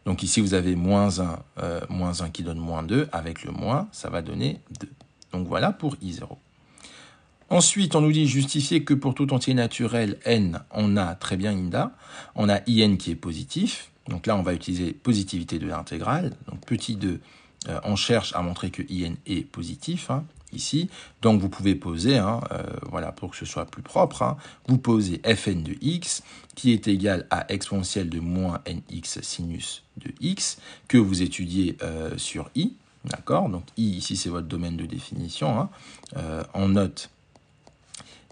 Donc ici, vous avez moins 1 qui donne moins 2. Avec le moins, ça va donner 2. Donc voilà pour I0. Ensuite, on nous dit justifier que pour tout entier naturel n, on a très bien INDA, on a IN qui est positif. Donc là, on va utiliser positivité de l'intégrale. Donc petit 2, on cherche à montrer que IN est positif, hein, ici. Donc vous pouvez poser, voilà, pour que ce soit plus propre, hein, vous posez Fn de x qui est égal à exponentielle de moins nx sinus de x que vous étudiez sur I. D'accord? Donc I, ici, c'est votre domaine de définition. Hein. On note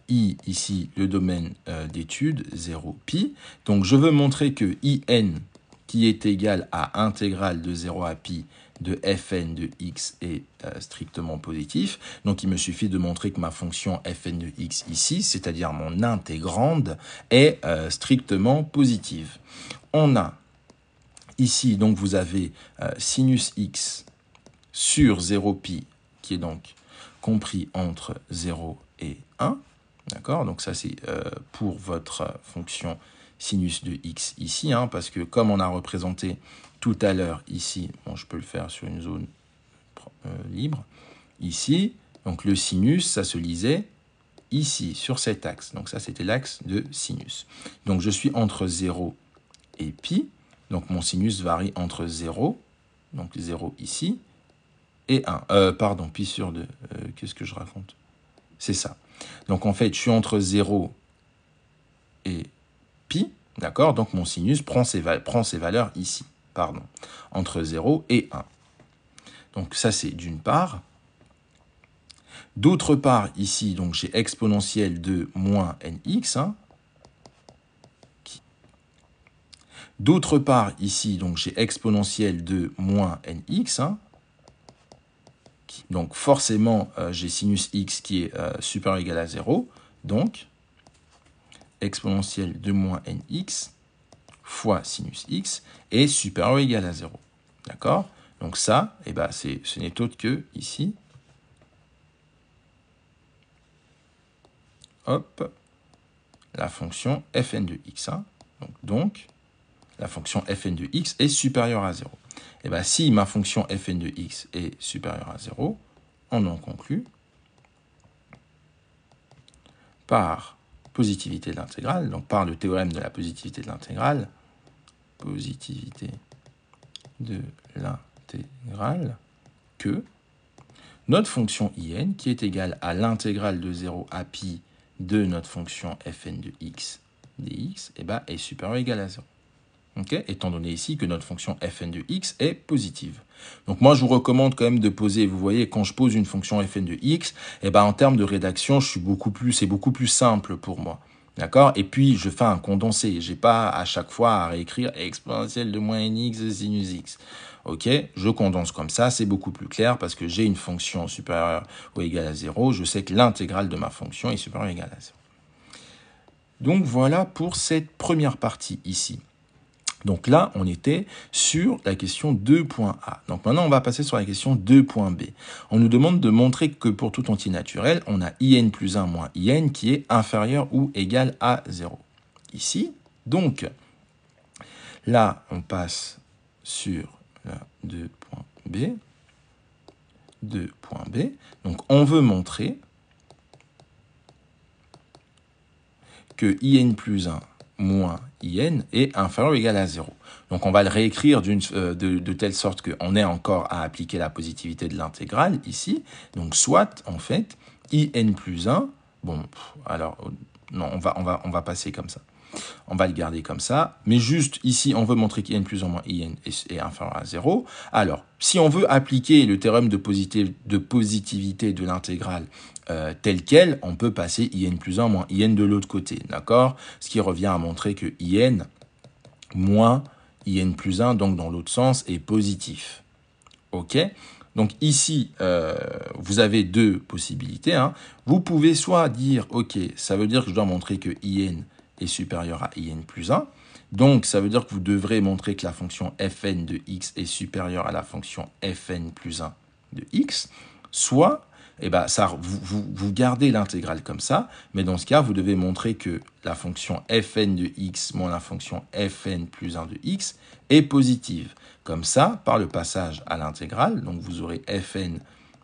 I, ici, le domaine d'étude, 0pi. Donc, je veux montrer que IN, qui est égal à intégrale de 0 à pi de Fn de x est strictement positif. Donc, il me suffit de montrer que ma fonction Fn de x ici, c'est-à-dire mon intégrande, est strictement positive. On a ici, donc, vous avez sinus x sur 0pi, qui est donc compris entre 0 et 1. D'accord? Donc ça, c'est pour votre fonction sinus de x ici, hein, parce que comme on a représenté tout à l'heure ici, bon, je peux le faire sur une zone libre, ici, donc le sinus, ça se lisait ici, sur cet axe. Donc ça, c'était l'axe de sinus. Donc je suis entre 0 et pi, donc mon sinus varie entre 0, donc 0 ici, et 1. Pardon, pi sur 2. Qu'est-ce que je raconte? C'est ça. Donc, en fait, je suis entre 0 et pi, d'accord? Donc, mon sinus prend ses valeurs ici, pardon, entre 0 et 1. Donc, ça, c'est d'une part. D'autre part, ici, donc j'ai exponentielle de moins nx. Hein. D'autre part, ici, donc j'ai exponentielle de moins nx. Hein. Donc forcément, j'ai sinus x qui est supérieur ou égal à 0. Donc, exponentielle de moins nx fois sinus x est supérieur ou égal à 0. D'accord? Donc ça, eh ben, ce n'est autre que ici. Hop, la fonction fn de x. Hein. Donc, la fonction fn de x est supérieure à 0. Et bien, si ma fonction fn de x est supérieure à 0, on en conclut par positivité de l'intégrale, donc par le théorème de la positivité de l'intégrale, que notre fonction in, qui est égale à l'intégrale de 0 à pi de notre fonction fn de x dx, eh ben, est supérieure ou égale à 0. Okay, étant donné ici que notre fonction fn de x est positive. Donc moi, je vous recommande quand même de poser, vous voyez, quand je pose une fonction fn de x, eh ben, en termes de rédaction, c'est beaucoup plus simple pour moi. D'accord? Et puis, je fais un condensé. Je n'ai pas à chaque fois à réécrire exponentielle de moins nx sinus x. Ok? Je condense comme ça, c'est beaucoup plus clair parce que j'ai une fonction supérieure ou égale à 0. Je sais que l'intégrale de ma fonction est supérieure ou égale à 0. Donc voilà pour cette première partie ici. Donc là, on était sur la question 2.a. Donc maintenant, on va passer sur la question 2.b. On nous demande de montrer que pour tout entier naturel, on a in plus 1 moins in qui est inférieur ou égal à 0. Ici, donc, là, on passe sur la 2.b. 2.b. Donc, on veut montrer que in plus 1 moins in est inférieur ou égal à 0. Donc on va le réécrire de telle sorte qu'on ait encore à appliquer la positivité de l'intégrale ici. Donc soit, en fait, in plus 1, bon, alors, non, on va passer comme ça. On va le garder comme ça. Mais juste ici, on veut montrer qu'in plus 1 moins in est inférieur à 0. Alors, si on veut appliquer le théorème de positivité de l'intégrale tel quel, on peut passer in plus 1 moins in de l'autre côté. D'accord? Ce qui revient à montrer que in moins in plus 1, donc dans l'autre sens, est positif. OK? Donc ici, vous avez deux possibilités. Hein. Vous pouvez soit dire, OK, ça veut dire que je dois montrer que in est supérieur à in plus 1. Donc, ça veut dire que vous devrez montrer que la fonction fn de x est supérieure à la fonction fn plus 1 de x. Soit, eh ben, vous gardez l'intégrale comme ça, mais dans ce cas, vous devez montrer que la fonction fn de x moins la fonction fn plus 1 de x est positive. Comme ça, par le passage à l'intégrale, donc vous aurez fn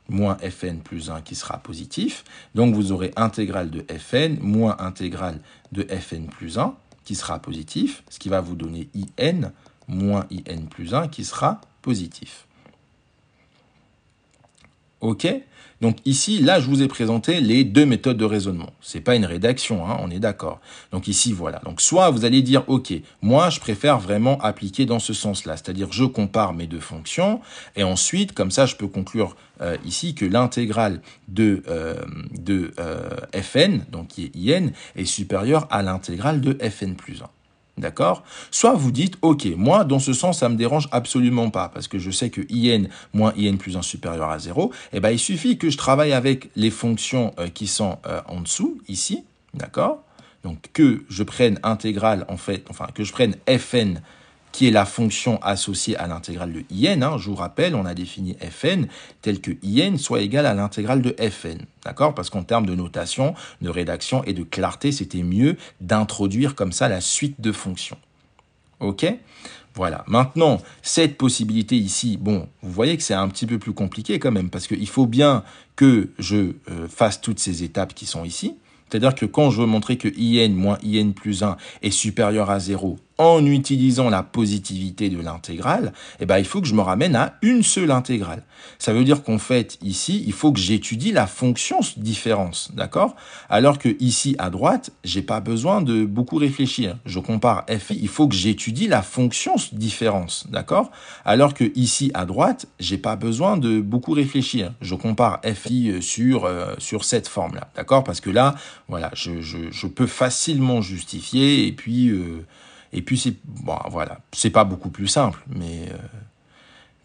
moins fn plus 1 qui sera positif. Donc vous aurez intégrale de fn moins intégrale de fn plus 1 qui sera positif, ce qui va vous donner in moins in plus 1 qui sera positif. OK? Donc ici, là, je vous ai présenté les deux méthodes de raisonnement. Ce n'est pas une rédaction, hein, on est d'accord. Donc ici, voilà. Donc soit vous allez dire, OK, moi, je préfère vraiment appliquer dans ce sens-là. C'est-à-dire, je compare mes deux fonctions. Et ensuite, comme ça, je peux conclure ici que l'intégrale de fn, donc qui est in, est supérieure à l'intégrale de fn plus 1. D'accord? Soit vous dites, OK, moi, dans ce sens, ça ne me dérange absolument pas, parce que je sais que in moins in plus 1 supérieur à 0, eh ben, il suffit que je travaille avec les fonctions qui sont en dessous, ici, d'accord? Donc, que je prenne intégrale, en fait, enfin, que je prenne fn, qui est la fonction associée à l'intégrale de in. Hein, je vous rappelle, on a défini fn tel que in soit égal à l'intégrale de fn. D'accord? Parce qu'en termes de notation, de rédaction et de clarté, c'était mieux d'introduire comme ça la suite de fonctions. OK? Voilà. Maintenant, cette possibilité ici, bon, vous voyez que c'est un petit peu plus compliqué quand même, parce qu'il faut bien que je fasse toutes ces étapes qui sont ici. C'est-à-dire que quand je veux montrer que in moins in plus 1 est supérieur à 0 en utilisant la positivité de l'intégrale, eh ben, il faut que je me ramène à une seule intégrale. Ça veut dire qu'en fait, ici, il faut que j'étudie la fonction différence, d'accord? Alors que ici, à droite, j'ai pas besoin de beaucoup réfléchir. Je compare f, il faut que j'étudie la fonction différence, d'accord? Alors que ici, à droite, j'ai pas besoin de beaucoup réfléchir. Je compare fi sur cette forme-là, d'accord? Parce que là, voilà, je peux facilement justifier et puis c'est bon, voilà, c'est pas beaucoup plus simple,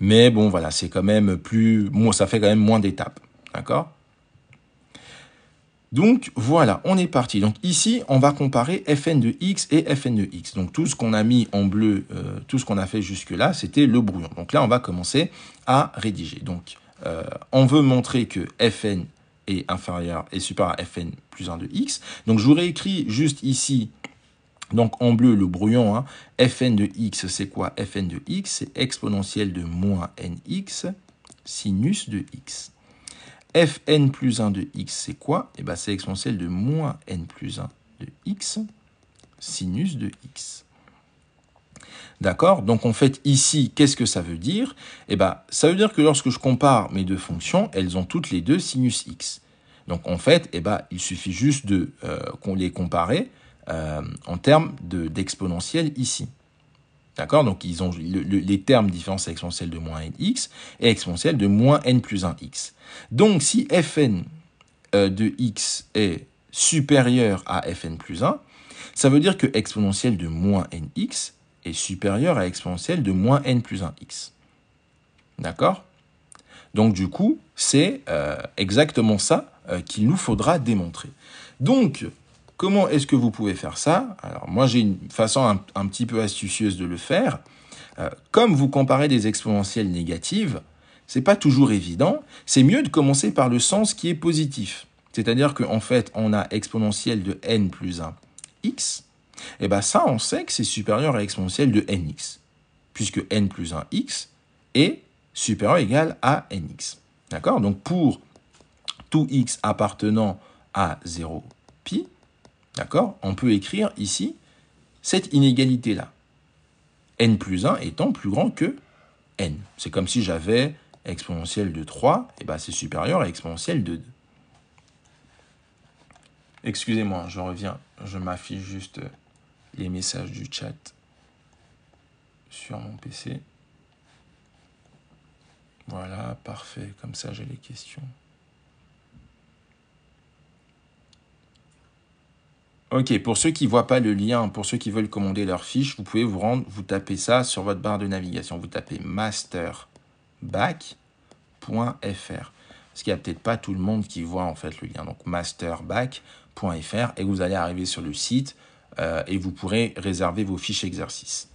mais bon, voilà, c'est quand même plus, ça fait quand même moins d'étapes, d'accord? Donc voilà, on est parti. Donc ici, on va comparer fn de x et fn de x. Donc tout ce qu'on a mis en bleu, tout ce qu'on a fait jusque-là, c'était le brouillon. Donc là, on va commencer à rédiger. Donc on veut montrer que fn est supérieur à fn plus 1 de x. Donc je vous réécris juste ici. Donc en bleu, le brouillon, hein, fn de x, c'est quoi? Fn de x, c'est exponentielle de moins nx sinus de x. Fn plus 1 de x, c'est quoi? Eh ben, c'est exponentielle de moins n plus 1 de x sinus de x. D'accord? Donc en fait, ici, qu'est-ce que ça veut dire? Eh ben, ça veut dire que lorsque je compare mes deux fonctions, elles ont toutes les deux sinus x. Donc en fait, eh ben, il suffit juste de qu'on les compare en termes d'exponentielle ici. D'accord? Donc ils ont les termes différence exponentielle de moins nx et exponentielle de moins n plus 1x. Donc si fn de x est supérieur à fn plus 1, ça veut dire que exponentielle de moins nx est supérieure à exponentielle de moins n plus 1x. D'accord? Donc du coup, c'est exactement ça qu'il nous faudra démontrer. Donc, comment est-ce que vous pouvez faire ça? Alors moi, j'ai une façon un petit peu astucieuse de le faire. Comme vous comparez des exponentielles négatives, c'est pas toujours évident. C'est mieux de commencer par le sens qui est positif. C'est-à-dire qu'en fait, on a exponentielle de n plus 1 x. Et bien ça, on sait que c'est supérieur à exponentielle de nx, puisque n plus 1 x est supérieur ou égal à nx. D'accord? Donc pour tout x appartenant à 0 pi, d'accord, on peut écrire ici cette inégalité-là. N plus 1 étant plus grand que n. C'est comme si j'avais exponentielle de 3, et ben c'est supérieur à exponentielle de 2. Excusez-moi, je reviens, je m'affiche juste les messages du chat sur mon PC. Voilà, parfait, comme ça j'ai les questions. Ok, pour ceux qui ne voient pas le lien, pour ceux qui veulent commander leur fiche, vous pouvez vous rendre, vous tapez ça sur votre barre de navigation. Vous tapez masterback.fr. Parce qu'il n'y a peut-être pas tout le monde qui voit en fait le lien. Donc masterback.fr et vous allez arriver sur le site et vous pourrez réserver vos fiches exercices.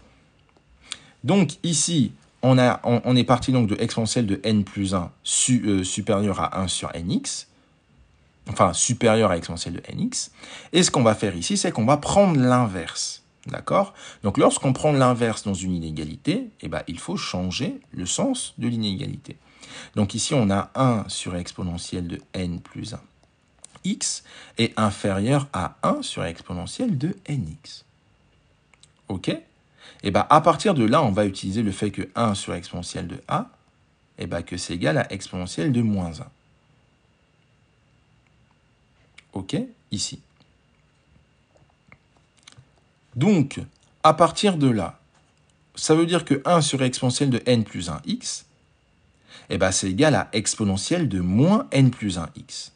Donc ici, on est parti donc de exponentielle de n plus 1 supérieur à 1 sur nx. enfin supérieur à exponentielle de nx. Et ce qu'on va faire ici, c'est qu'on va prendre l'inverse. D'accord? Donc lorsqu'on prend l'inverse dans une inégalité, eh ben, il faut changer le sens de l'inégalité. Donc ici, on a 1 sur exponentielle de n plus 1 x est inférieur à 1 sur exponentielle de nx. OK? Et ben, à partir de là, on va utiliser le fait que 1 sur exponentielle de a, et ben, que c'est égal à exponentielle de moins 1. OK? Ici. Donc, à partir de là, ça veut dire que 1 sur exponentielle de n plus 1 x, et ben, c'est égal à exponentielle de moins n plus 1 x.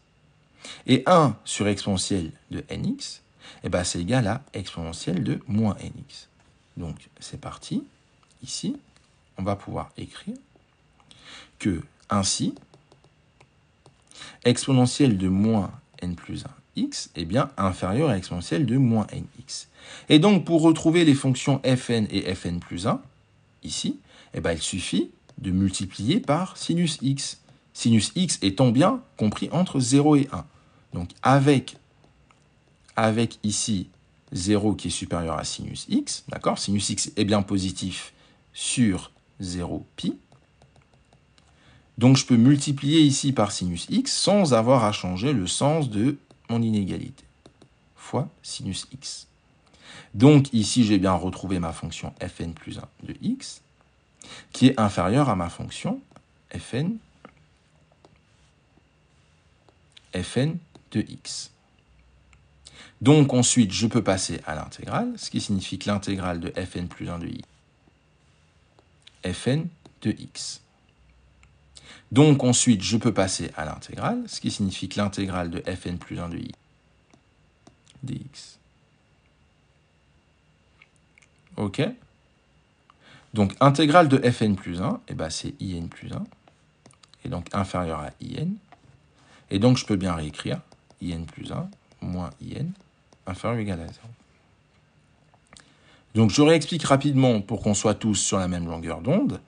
Et 1 sur exponentielle de nx, et ben, c'est égal à exponentielle de moins nx. Donc, c'est parti. Ici, on va pouvoir écrire que, ainsi, exponentielle de moins n plus 1 x est bien inférieure à exponentielle de moins nx. Et donc, pour retrouver les fonctions fn et fn plus 1, ici, eh ben, il suffit de multiplier par sinus x. Sinus x étant bien compris entre 0 et 1. Donc, avec ici 0 qui est supérieur à sinus x, d'accord? Sinus x est bien positif sur 0 pi. Donc, je peux multiplier ici par sinus x sans avoir à changer le sens de mon inégalité, fois sinus x. Donc, ici, j'ai bien retrouvé ma fonction fn plus 1 de x, qui est inférieure à ma fonction fn de x. Donc, ensuite, je peux passer à l'intégrale, ce qui signifie que l'intégrale de fn plus 1 de x, fn de x. Donc, ensuite, je peux passer à l'intégrale, ce qui signifie que l'intégrale de fn plus 1 de i dx. OK? Donc, intégrale de fn plus 1, eh ben, c'est in plus 1, et donc inférieur à in. Et donc, je peux bien réécrire in plus 1 moins in, inférieur ou égal à 0. Donc, je réexplique rapidement pour qu'on soit tous sur la même longueur d'onde.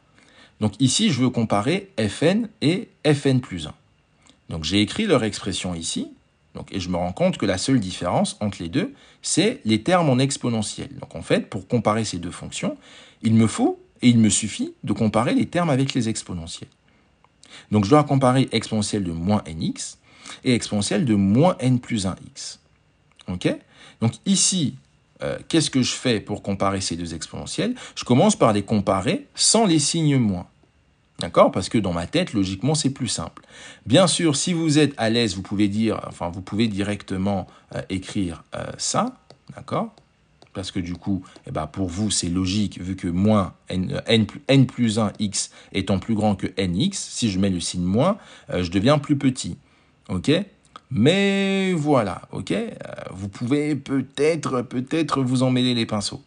Donc, ici, je veux comparer fn et fn plus 1. Donc, j'ai écrit leur expression ici. Donc, et je me rends compte que la seule différence entre les deux, c'est les termes en exponentiel. Donc, en fait, pour comparer ces deux fonctions, il me faut et il me suffit de comparer les termes avec les exponentiels. Donc, je dois comparer exponentielle de moins nx et exponentielle de moins n plus 1x. OK? Donc, ici, qu'est-ce que je fais pour comparer ces deux exponentiels? Je commence par les comparer sans les signes moins. D'accord? Parce que dans ma tête, logiquement, c'est plus simple. Bien sûr, si vous êtes à l'aise, vous pouvez directement écrire ça. D'accord? Parce que du coup, eh ben, pour vous, c'est logique, vu que moins n plus 1 x étant plus grand que nx, si je mets le signe moins, je deviens plus petit. OK? Mais voilà, OK? Vous pouvez peut-être vous emmêler les pinceaux.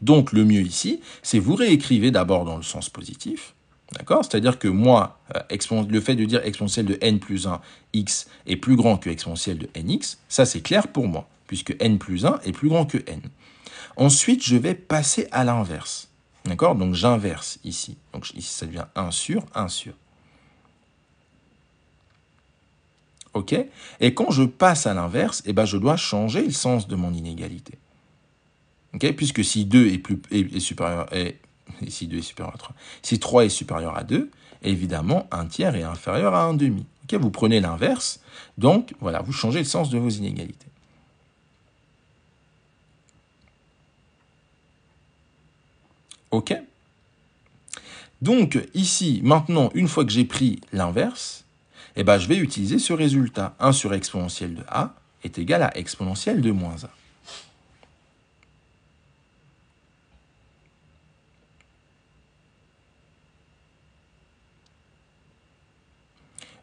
Donc, le mieux ici, c'est vous réécrivez d'abord dans le sens positif. D'accord? C'est-à-dire que moi, le fait de dire exponentielle de n plus 1 x est plus grand que exponentielle de nx, ça c'est clair pour moi, puisque n plus 1 est plus grand que n. Ensuite, je vais passer à l'inverse. D'accord? Donc j'inverse ici. Donc ici, ça devient 1 sur 1 sur. OK? Et quand je passe à l'inverse, eh ben, je dois changer le sens de mon inégalité. OK? Puisque si 2 est supérieur si 2 est supérieur à 3, si 3 est supérieur à 2, évidemment, 1 tiers est inférieur à 1 demi. OK? Vous prenez l'inverse, donc voilà, vous changez le sens de vos inégalités. OK? Donc ici, maintenant, une fois que j'ai pris l'inverse, eh ben, je vais utiliser ce résultat. 1 sur exponentielle de a est égal à exponentielle de moins a.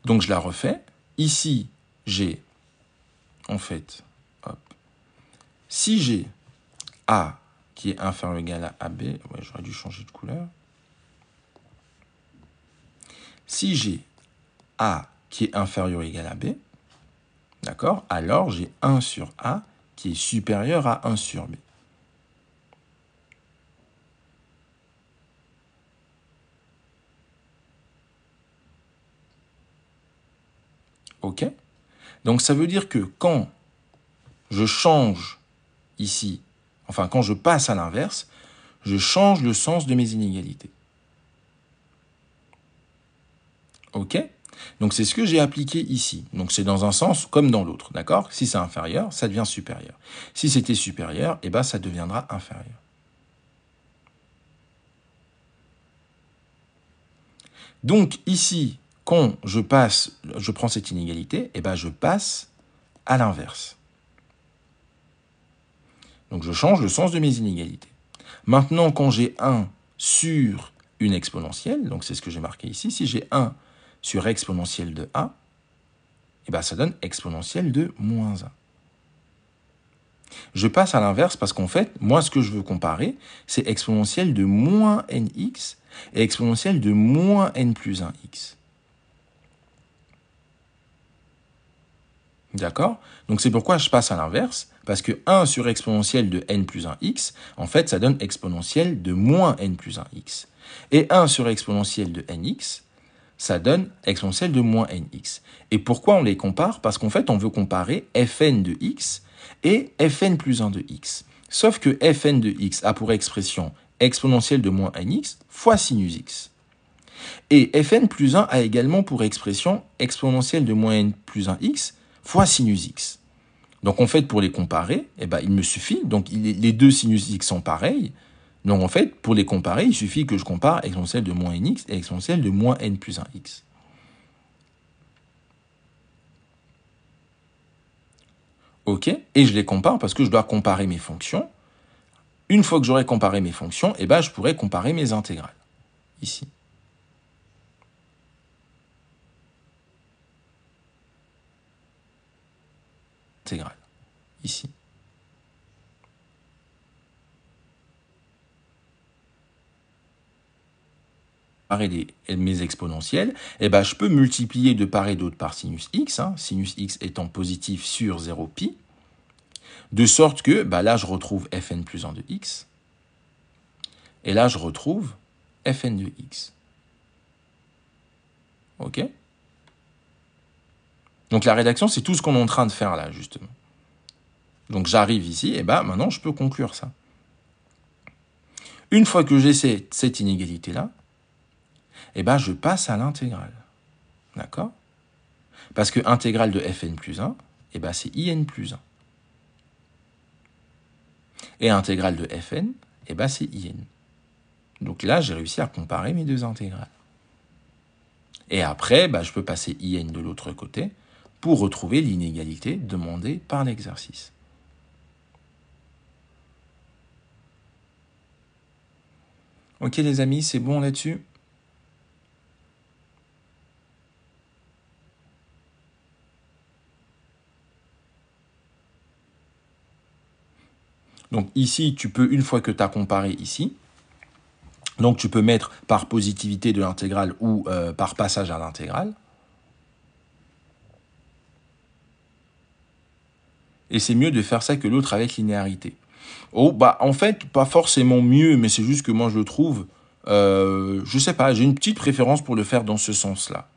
Donc je la refais. Ici, j'ai, en fait, hop, si j'ai a qui est inférieur ou égal à AB, ouais, j'aurais dû changer de couleur. Si j'ai a qui est inférieur ou égal à B, d'accord, alors j'ai 1 sur a qui est supérieur à 1 sur B. OK? Donc ça veut dire que quand je change ici, enfin quand je passe à l'inverse, je change le sens de mes inégalités. Ok? Donc c'est ce que j'ai appliqué ici. Donc c'est dans un sens comme dans l'autre, d'accord? Si c'est inférieur, ça devient supérieur. Si c'était supérieur, eh ben ça deviendra inférieur. Donc ici, quand je prends cette inégalité, eh ben je passe à l'inverse. Donc je change le sens de mes inégalités. Maintenant, quand j'ai 1 sur une exponentielle, donc c'est ce que j'ai marqué ici, si j'ai 1 sur exponentielle de a, eh ben ça donne exponentielle de moins 1. Je passe à l'inverse parce qu'en fait, moi, ce que je veux comparer, c'est exponentielle de moins nx et exponentielle de moins n plus 1x. D'accord? Donc c'est pourquoi je passe à l'inverse, parce que 1 sur exponentielle de n plus 1x, en fait, ça donne exponentielle de moins n plus 1x. Et 1 sur exponentielle de nx, ça donne exponentielle de moins nx. Et pourquoi on les compare? Parce qu'en fait, on veut comparer fn de x et fn plus 1 de x. Sauf que fn de x a pour expression exponentielle de moins nx fois sinus x. Et fn plus 1 a également pour expression exponentielle de moins n plus 1x fois sinus x. Donc en fait, pour les comparer, eh ben, il me suffit, donc les deux sinus x sont pareils, donc en fait, pour les comparer, il suffit que je compare exponentielle de moins nx et exponentielle de moins n plus 1x. Ok? Et je les compare parce que je dois comparer mes fonctions. Une fois que j'aurai comparé mes fonctions, eh ben, je pourrai comparer mes intégrales. Ici. Intégrale. Ici. Mes exponentielles, eh ben, je peux multiplier de part et d'autre par sinus x, sinus x étant positif sur 0pi, de sorte que bah, là, je retrouve fn plus 1 de x, et là, je retrouve fn de x. Ok? Donc la rédaction, c'est tout ce qu'on est en train de faire là, justement. Donc j'arrive ici, et bah maintenant, je peux conclure ça. Une fois que j'ai cette inégalité-là, eh ben, je passe à l'intégrale. D'accord? Parce que intégrale de fn plus 1, eh ben, c'est in plus 1. Et intégrale de fn, eh ben, c'est in. Donc là, j'ai réussi à comparer mes deux intégrales. Et après, bah, je peux passer in de l'autre côté pour retrouver l'inégalité demandée par l'exercice. Ok les amis, c'est bon là-dessus? Donc ici, tu peux, une fois que tu as comparé ici, donc tu peux mettre par positivité de l'intégrale ou par passage à l'intégrale. Et c'est mieux de faire ça que l'autre avec linéarité. Oh, bah en fait, pas forcément mieux, mais c'est juste que moi je le trouve, je sais pas, j'ai une petite préférence pour le faire dans ce sens-là.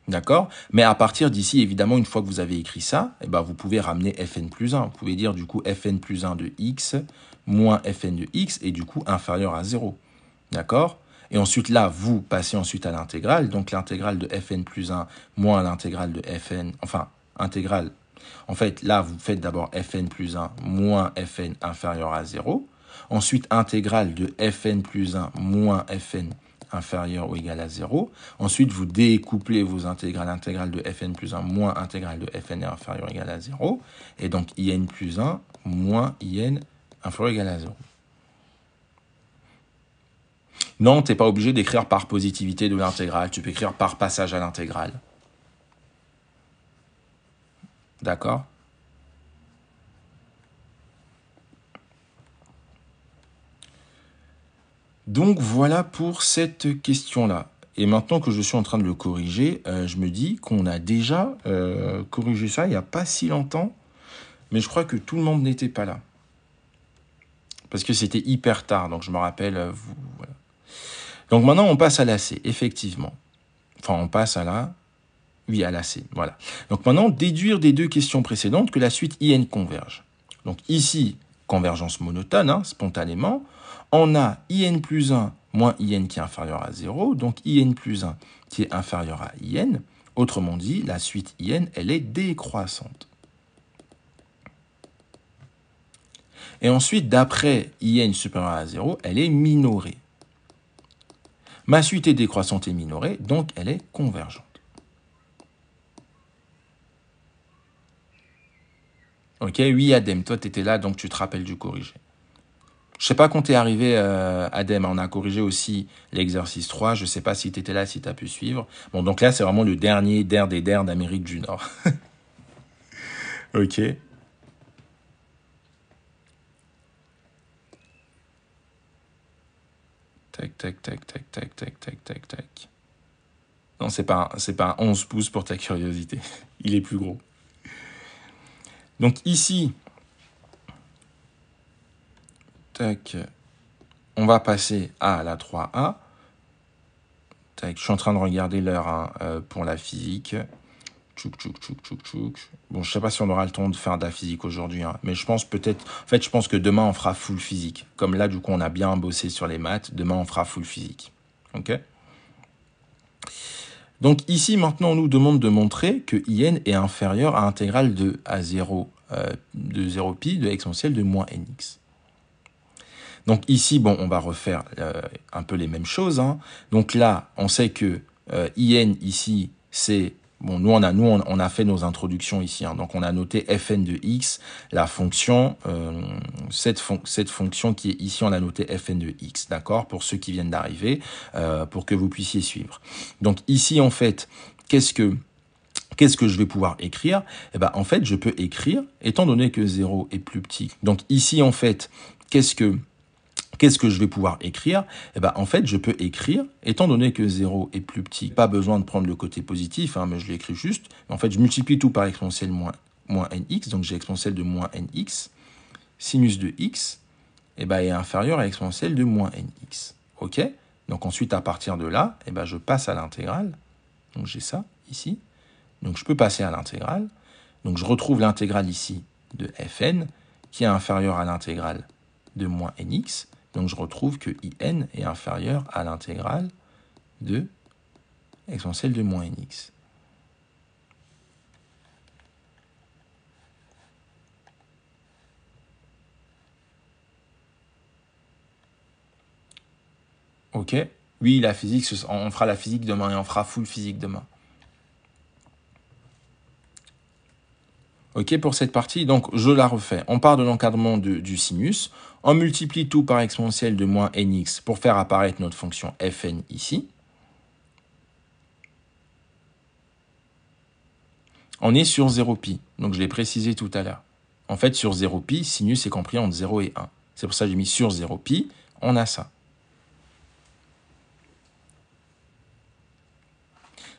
D'accord? Mais à partir d'ici, évidemment, une fois que vous avez écrit ça, eh ben, vous pouvez ramener fn plus 1. Vous pouvez dire du coup fn plus 1 de x moins fn de x et du coup inférieur à 0. D'accord? Et ensuite là, vous passez ensuite à l'intégrale. Donc l'intégrale de fn plus 1 moins l'intégrale de fn, enfin, intégrale. En fait, là, vous faites d'abord fn plus 1 moins fn inférieur à 0. Ensuite, intégrale de fn plus 1 moins fn inférieur ou égal à 0. Ensuite, vous découplez vos intégrales. Intégrale de fn plus 1 moins intégrale de fn inférieur ou égal à 0. Et donc, in plus 1 moins in inférieur ou égal à 0. Non, tu n'es pas obligé d'écrire par positivité de l'intégrale. Tu peux écrire par passage à l'intégrale. D'accord? Donc voilà pour cette question-là. Et maintenant que je suis en train de le corriger, je me dis qu'on a déjà corrigé ça il n'y a pas si longtemps, mais je crois que tout le monde n'était pas là. Parce que c'était hyper tard, donc je me rappelle. Donc maintenant on passe à la C, effectivement. Enfin on passe à la Oui, à la C, voilà. Donc maintenant, déduire des deux questions précédentes que la suite IN converge. Donc ici, convergence monotone, hein, spontanément. On a IN plus 1 moins IN qui est inférieur à 0, donc IN plus 1 qui est inférieur à IN. Autrement dit, la suite IN, elle est décroissante. Et ensuite, d'après IN supérieur à 0, elle est minorée. Ma suite est décroissante et minorée, donc elle est convergente. Ok, oui, Adem, toi, tu étais là, donc tu te rappelles du corrigé. Je sais pas quand tu es arrivé, Adem, on a corrigé aussi l'exercice 3. Je sais pas si tu étais là, si tu as pu suivre. Bon, donc là, c'est vraiment le dernier DER des DER d'Amérique du Nord. Ok. Tac, tac, tac, tac, tac, tac, tac, tac, tac. Non, c'est pas un 11 pouces pour ta curiosité. Il est plus gros. Donc ici, tac, on va passer à la 3A. Tac, je suis en train de regarder l'heure hein, pour la physique. Tchouk, tchouk, tchouk, tchouk, tchouk. Bon, je sais pas si on aura le temps de faire de la physique aujourd'hui, hein, mais je pense peut-être... En fait, je pense que demain, on fera full physique. Comme là, du coup, on a bien bossé sur les maths. Demain, on fera full physique. Ok ? Donc ici, maintenant, on nous demande de montrer que IN est inférieur à intégrale de A0 de 0 pi de exponentielle de moins nx. Donc ici, bon, on va refaire un peu les mêmes choses. Hein. Donc là, on sait que IN ici, c'est... Bon, nous, on a fait nos introductions ici. Hein. Donc, on a noté Fn de x, la fonction, cette fonction qui est ici, on a noté Fn de x, d'accord, pour ceux qui viennent d'arriver, pour que vous puissiez suivre. Donc, ici, en fait, qu'est-ce que je vais pouvoir écrire? Eh ben, en fait, je peux écrire, étant donné que 0 est plus petit. Donc, ici, en fait, qu'est-ce que je vais pouvoir écrire? Eh ben, en fait, je peux écrire, étant donné que 0 est plus petit, pas besoin de prendre le côté positif, hein, mais je l'écris juste. En fait, je multiplie tout par exponentielle moins nx, donc j'ai exponentielle de moins nx. Sinus de x eh ben, est inférieur à exponentielle de moins nx. OK? Donc ensuite, à partir de là, eh ben, je passe à l'intégrale. Donc j'ai ça ici. Donc je peux passer à l'intégrale. Donc je retrouve l'intégrale ici de Fn, qui est inférieure à l'intégrale de moins nx. Donc je retrouve que IN est inférieur à l'intégrale de exponentielle de moins nx. Ok? Oui, la physique, on fera la physique demain et on fera full physique demain. Ok, pour cette partie, donc je la refais. On part de l'encadrement du sinus. On multiplie tout par exponentielle de moins nx pour faire apparaître notre fonction Fn ici. On est sur 0pi, donc je l'ai précisé tout à l'heure. En fait, sur 0pi, sinus est compris entre 0 et 1. C'est pour ça que j'ai mis sur 0pi, on a ça.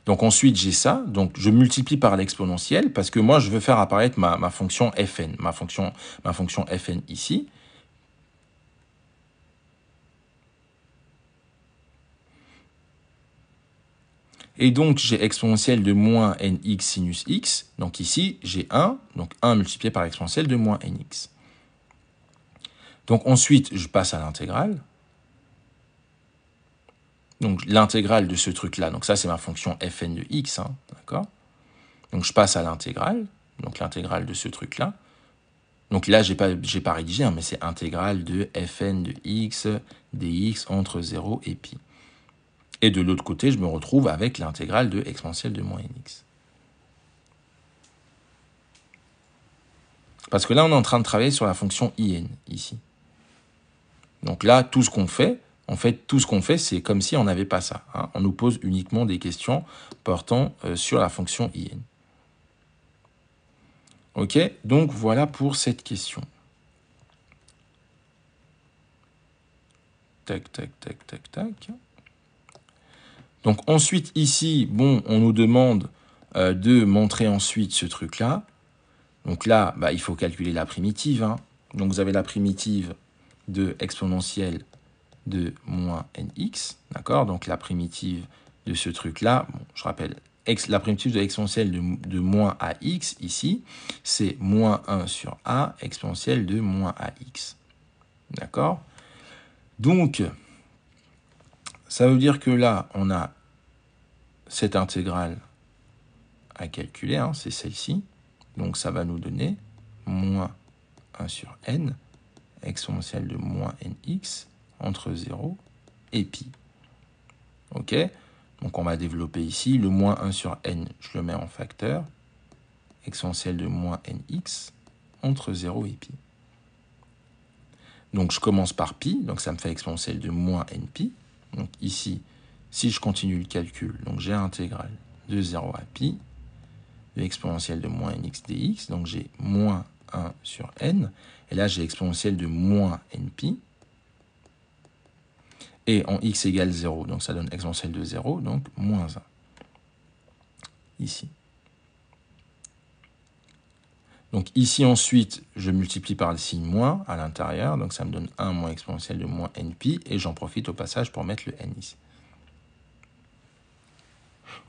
Donc ensuite, j'ai ça, donc je multiplie par l'exponentielle, parce que moi, je veux faire apparaître ma fonction Fn, ma fonction Fn ici. Et donc, j'ai exponentielle de moins nx sinus x. Donc ici, j'ai 1, donc 1 multiplié par l'exponentielle de moins nx. Donc ensuite, je passe à l'intégrale. Donc l'intégrale de ce truc-là, donc ça c'est ma fonction Fn de x, hein, d'accord? Donc je passe à l'intégrale, donc l'intégrale de ce truc-là. Donc là, j'ai pas rédigé, hein, mais c'est intégrale de Fn de x dx entre 0 et pi. Et de l'autre côté, je me retrouve avec l'intégrale de exponentielle de moins nx. Parce que là, on est en train de travailler sur la fonction in, ici. Donc là, tout ce qu'on fait, en fait, tout ce qu'on fait, c'est comme si on n'avait pas ça. Hein. On nous pose uniquement des questions portant sur la fonction in. Ok, donc voilà pour cette question. Tac, tac, tac, tac, tac. Donc ensuite, ici, bon, on nous demande de montrer ensuite ce truc-là. Donc là, bah, il faut calculer la primitive. Hein. Donc vous avez la primitive de exponentielle de moins nx. D'accord? Donc la primitive de ce truc-là, bon, je rappelle, la primitive de l'exponentielle de moins ax, ici, c'est moins 1 sur a exponentielle de moins ax. D'accord? Donc, ça veut dire que là, on a cette intégrale à calculer, hein, c'est celle-ci. Donc, ça va nous donner moins 1 sur n exponentielle de moins nx entre 0 et pi. OK? Donc, on va développer ici le moins 1 sur n, je le mets en facteur, exponentielle de moins nx entre 0 et pi. Donc, je commence par pi, donc ça me fait exponentielle de moins npi. Donc, ici, si je continue le calcul, donc j'ai l'intégrale de 0 à pi, de l'exponentielle de moins nx dx, donc j'ai moins 1 sur n, et là, j'ai exponentielle de moins npi, et en x égale 0, donc ça donne exponentielle de 0, donc moins 1, ici. Donc ici, ensuite, je multiplie par le signe moins à l'intérieur, donc ça me donne 1 moins exponentielle de moins npi, et j'en profite au passage pour mettre le n ici.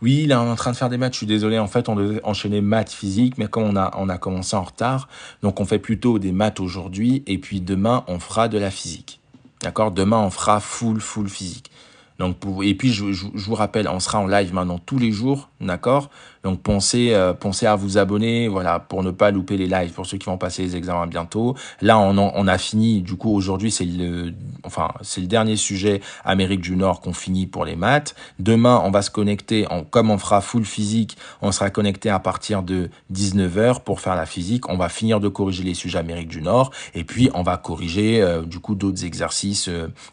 Oui, là, on est en train de faire des maths, je suis désolé, en fait, on devait enchaîner maths, physique, mais comme on a commencé en retard, donc on fait plutôt des maths aujourd'hui, et puis demain, on fera de la physique. D'accord? Demain, on fera full physique. Donc et puis, je vous rappelle, on sera en live maintenant tous les jours, d'accord? Donc, pensez à vous abonner, voilà, pour ne pas louper les lives, pour ceux qui vont passer les examens bientôt. Là, on a fini, du coup, aujourd'hui, c'est le dernier sujet Amérique du Nord qu'on finit pour les maths. Demain, on va se connecter, comme on fera full physique, on sera connecté à partir de 19h pour faire la physique. On va finir de corriger les sujets Amérique du Nord, et puis on va corriger, du coup, d'autres exercices,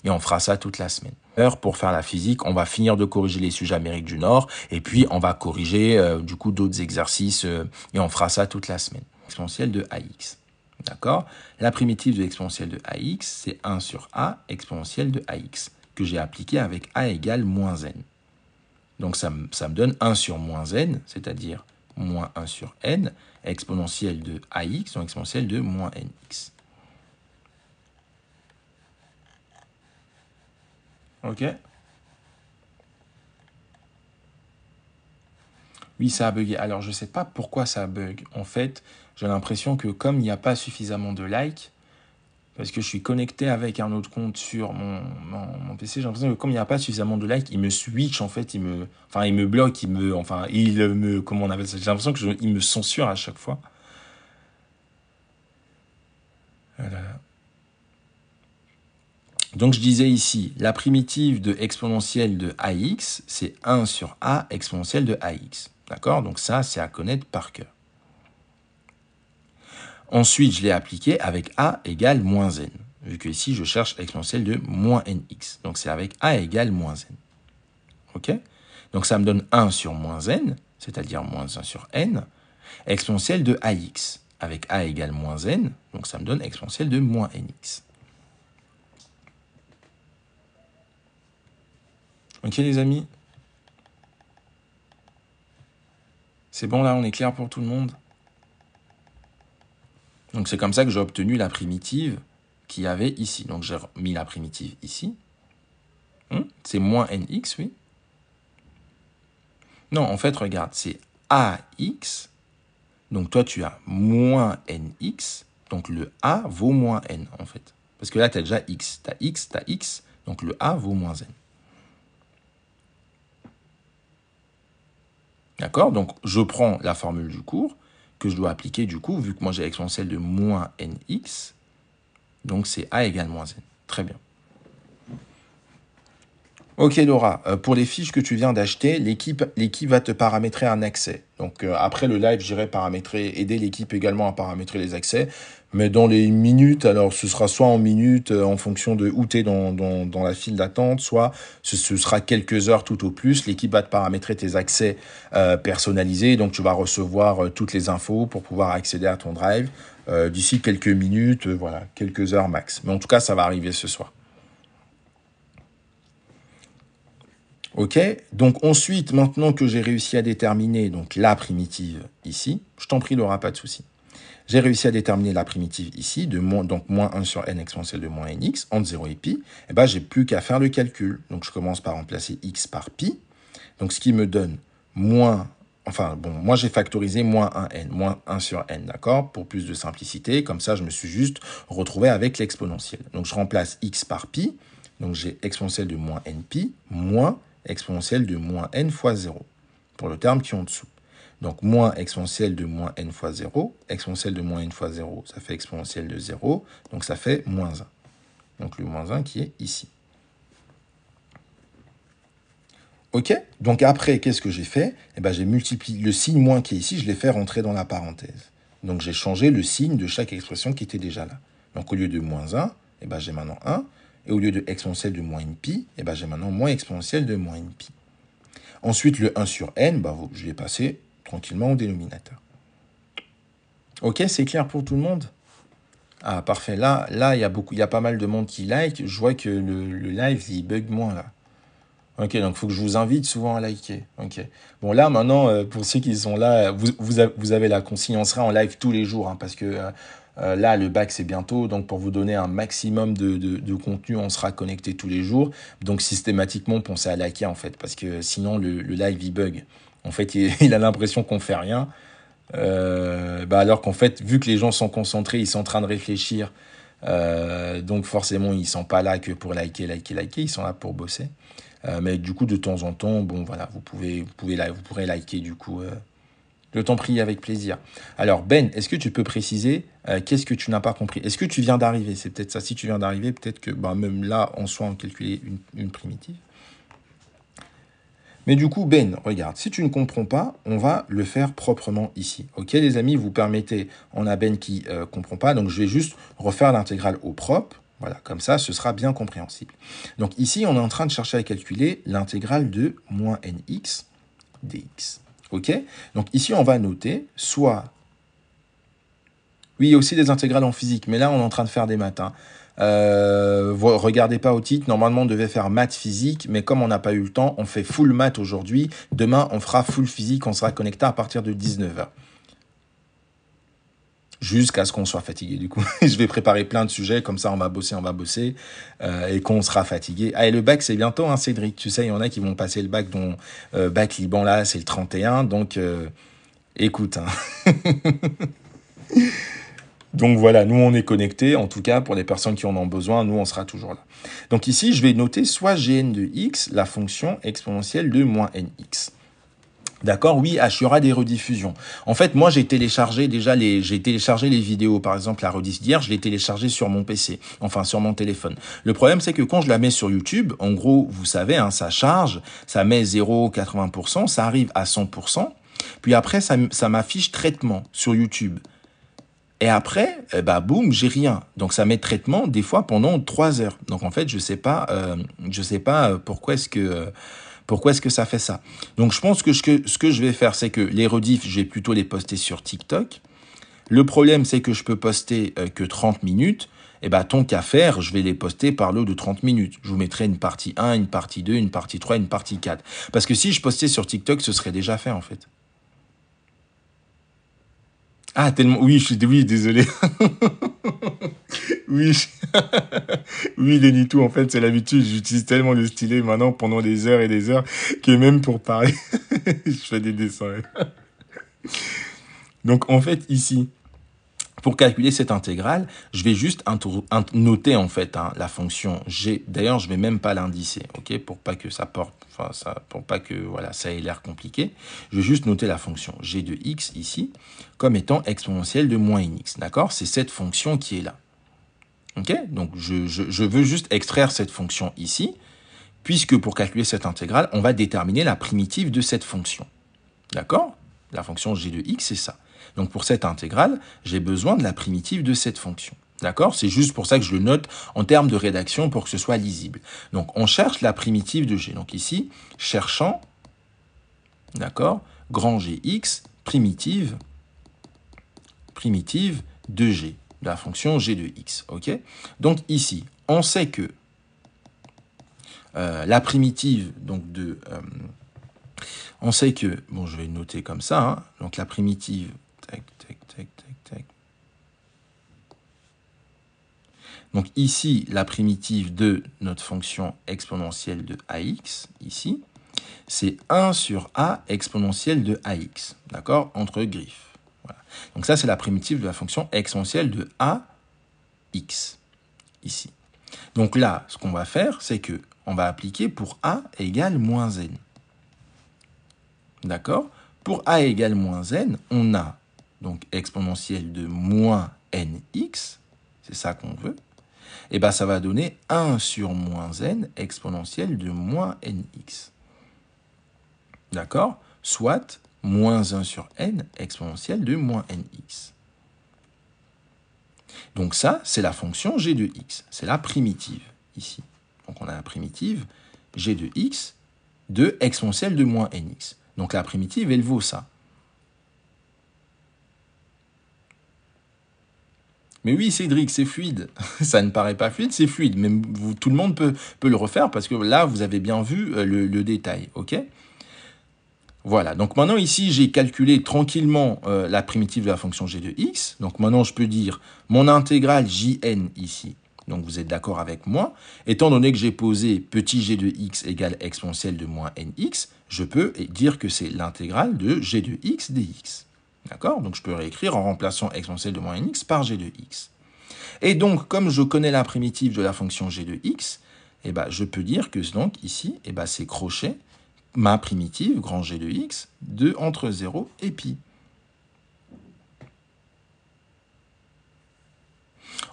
et on fera ça toute la semaine. Pour faire la physique, on va finir de corriger les sujets Amérique du Nord, et puis on va corriger du coup d'autres exercices, et on fera ça toute la semaine. Exponentielle de ax. D'accord? La primitive de l'exponentielle de ax, c'est 1 sur a exponentielle de ax, que j'ai appliqué avec a égale moins n. Donc ça me donne 1 sur moins n, c'est-à-dire moins 1 sur n, exponentielle de ax, donc exponentielle de moins nx. OK? Oui, ça a bugué. Alors, je ne sais pas pourquoi ça bug. En fait, j'ai l'impression que comme il n'y a pas suffisamment de likes, parce que je suis connecté avec un autre compte sur mon PC, j'ai l'impression que comme il n'y a pas suffisamment de likes, il me switch, en fait, il me bloque, comment on appelle ça? J'ai l'impression qu'il me censure à chaque fois. Voilà. Donc, je disais ici, la primitive de exponentielle de ax, c'est 1 sur a exponentielle de ax. D'accord? Donc ça, c'est à connaître par cœur. Ensuite, je l'ai appliqué avec a égale moins n, vu que ici, je cherche l'exponentielle de moins nx. Donc, c'est avec a égale moins n. OK? Donc, ça me donne 1 sur moins n, c'est-à-dire moins 1 sur n, exponentielle de ax, avec a égale moins n, donc ça me donne exponentielle de moins nx. OK, les amis? C'est bon, là, on est clair pour tout le monde? Donc, c'est comme ça que j'ai obtenu la primitive qu'il y avait ici. Donc, j'ai mis la primitive ici. C'est moins nx, oui. Non, en fait, regarde, c'est ax. Donc, toi, tu as moins nx. Donc, le a vaut moins n, en fait. Parce que là, tu as déjà x. Tu as x, tu as x. Donc, le a vaut moins n. D'accord? Donc, je prends la formule du cours que je dois appliquer, du coup, vu que moi, j'ai l'exponentielle de moins nx. Donc, c'est a égale moins n. Très bien. Ok, Laura, pour les fiches que tu viens d'acheter, l'équipe va te paramétrer un accès. Donc, après le live, j'irai aider l'équipe également à paramétrer les accès. Mais dans les minutes, alors ce sera soit en minutes, en fonction de où tu es dans la file d'attente, soit ce sera quelques heures tout au plus. L'équipe va te paramétrer tes accès personnalisés. Donc, tu vas recevoir toutes les infos pour pouvoir accéder à ton drive d'ici quelques minutes, voilà, quelques heures max. Mais en tout cas, ça va arriver ce soir. Ok, donc ensuite, maintenant que j'ai réussi à déterminer donc la primitive ici, je t'en prie Laura, pas de souci. J'ai réussi à déterminer la primitive ici, donc moins 1 sur n exponentielle de moins nx, entre 0 et pi, et ben j'ai plus qu'à faire le calcul. Donc je commence par remplacer x par pi, donc ce qui me donne moins enfin bon, moi j'ai factorisé moins 1n, moins 1 sur n, d'accord, pour plus de simplicité. Comme ça, je me suis juste retrouvé avec l'exponentielle. Donc je remplace x par pi, donc j'ai exponentielle de moins n pi, moins exponentielle de moins n fois 0, pour le terme qui est en dessous. Donc moins exponentielle de moins n fois 0, exponentielle de moins n fois 0, ça fait exponentielle de 0, donc ça fait moins 1. Donc le moins 1 qui est ici. Ok, donc après, qu'est-ce que j'ai fait? Eh ben, j'ai multiplié le signe moins qui est ici, je l'ai fait rentrer dans la parenthèse. Donc j'ai changé le signe de chaque expression qui était déjà là. Donc au lieu de moins 1, eh ben, j'ai maintenant 1. Et au lieu de exponentielle de moins n pi, eh ben, j'ai maintenant moins exponentielle de moins n pi. Ensuite, le 1 sur n, ben, je l'ai passé tranquillement au dénominateur. Ok, c'est clair pour tout le monde? Ah, parfait. Là, il y a pas mal de monde qui like. Je vois que le live, il bug moins là. Ok, donc il faut que je vous invite souvent à liker. Ok. Bon, là, maintenant, pour ceux qui sont là, vous avez la consigne. On sera en live tous les jours, hein, parce que là, le bac, c'est bientôt. Donc, pour vous donner un maximum de contenu, on sera connecté tous les jours. Donc, systématiquement, pensez à liker, en fait, parce que sinon, le live, il bug. En fait, il a l'impression qu'on fait rien. Alors qu'en fait, vu que les gens sont concentrés, ils sont en train de réfléchir. Donc, forcément, ils sont pas là que pour liker. Ils sont là pour bosser. Mais du coup, de temps en temps, bon, voilà, vous pourrez liker, du coup. Je t'en prie, avec plaisir. Alors, Ben, est-ce que tu peux préciser qu'est-ce que tu n'as pas compris? Est-ce que tu viens d'arriver? C'est peut-être ça. Si tu viens d'arriver, peut-être que même là, en soi, on calculait une primitive. Mais du coup, Ben, regarde, si tu ne comprends pas, on va le faire proprement ici. Ok, les amis, vous permettez, on a Ben qui ne comprend pas, donc je vais juste refaire l'intégrale au propre. Voilà, comme ça, ce sera bien compréhensible. Donc ici, on est en train de chercher à calculer l'intégrale de moins nx dx. Ok, donc ici, on va noter soit... Oui, il y a aussi des intégrales en physique, mais là, on est en train de faire des maths. Hein. Regardez pas au titre, normalement on devait faire maths physique, mais comme on n'a pas eu le temps, on fait full maths aujourd'hui. Demain, on fera full physique, on sera connecté à partir de 19h. Jusqu'à ce qu'on soit fatigué, du coup. Je vais préparer plein de sujets, comme ça on va bosser, et qu'on sera fatigué. Ah, et le bac, c'est bientôt, hein, Cédric. Tu sais, il y en a qui vont passer le bac, dont bac Liban, là, c'est le 31, donc écoute, hein. Donc voilà, nous on est connectés, en tout cas pour les personnes qui en ont besoin, nous on sera toujours là. Donc ici, je vais noter soit gn de x, la fonction exponentielle de moins nx. D'accord, oui, il y aura des rediffusions. En fait, moi, j'ai téléchargé les vidéos. Par exemple, la rediff d'hier, je l'ai téléchargée sur mon PC, enfin sur mon téléphone. Le problème, c'est que quand je la mets sur YouTube, en gros, vous savez, hein, ça charge, ça met 0,80%, ça arrive à 100%, puis après, ça m'affiche traitement sur YouTube. Et après, boum, j'ai rien. Donc ça met traitement des fois pendant 3 heures. Donc en fait, je sais pas pourquoi est-ce que ça fait ça. Donc je pense que ce que je vais faire, c'est que les rediffs, je vais plutôt les poster sur TikTok. Le problème, c'est que je peux poster que 30 minutes. Et tant qu'à faire, je vais les poster par lot de 30 minutes. Je vous mettrai une partie 1, une partie 2, une partie 3, une partie 4. Parce que si je postais sur TikTok, ce serait déjà fait en fait. Ah, tellement. Oui, désolé. Oui, oui, Lenitou, en fait, c'est l'habitude. J'utilise tellement le stylet maintenant pendant des heures et des heures que même pour parler, je fais des dessins. Donc, en fait, ici, pour calculer cette intégrale, je vais juste noter, en fait, hein, la fonction g. D'ailleurs, je vais même pas l'indicer, ok, pour pas que ça porte, pour pas que, voilà, ça ait l'air compliqué. Je vais juste noter la fonction g de x ici comme étant exponentielle de moins nx, d'accord? C'est cette fonction qui est là. Ok, donc je veux juste extraire cette fonction ici, puisque pour calculer cette intégrale, on va déterminer la primitive de cette fonction. D'accord? La fonction g de x, c'est ça. Donc pour cette intégrale, j'ai besoin de la primitive de cette fonction. D'accord? C'est juste pour ça que je le note en termes de rédaction pour que ce soit lisible. Donc on cherche la primitive de g. Donc ici, cherchant, d'accord, grand Gx, primitive de g, de la fonction g de x. Ok? Donc ici, on sait que la primitive donc de... on sait que... Bon, je vais le noter comme ça. Hein, donc la primitive... Tac, tac, tac, tac, tac. Donc ici, la primitive de notre fonction exponentielle de ax, ici. C'est 1 sur a exponentielle de ax, d'accord, entre griffes. Voilà. Donc ça, c'est la primitive de la fonction exponentielle de ax, ici. Donc là, ce qu'on va faire, c'est que on va appliquer pour a égale moins n. D'accord? Pour a égale moins n, on a donc exponentielle de moins nx, c'est ça qu'on veut, et bien ça va donner 1 sur moins n exponentielle de moins nx. D'accord? Soit moins 1 sur n exponentielle de moins nx. Donc ça, c'est la fonction g de x, c'est la primitive ici. Donc on a la primitive g de x de exponentielle de moins nx. Donc la primitive, elle vaut ça. Mais oui, Cédric, c'est fluide. Ça ne paraît pas fluide, c'est fluide. Même tout le monde peut le refaire parce que là, vous avez bien vu le détail. Ok ? Voilà. Donc maintenant, ici, j'ai calculé tranquillement la primitive de la fonction g de x. Donc maintenant, je peux dire mon intégrale jn ici. Donc vous êtes d'accord avec moi. Étant donné que j'ai posé petit g de x égale exponentielle de moins nx, je peux dire que c'est l'intégrale de g de x dx. D'accord? Donc je peux réécrire en remplaçant exponentielle de moins nx par g de x. Et donc, comme je connais la primitive de la fonction g de x, eh ben, je peux dire que donc ici, eh ben, c'est crochet ma primitive, grand G de x, de entre 0 et pi.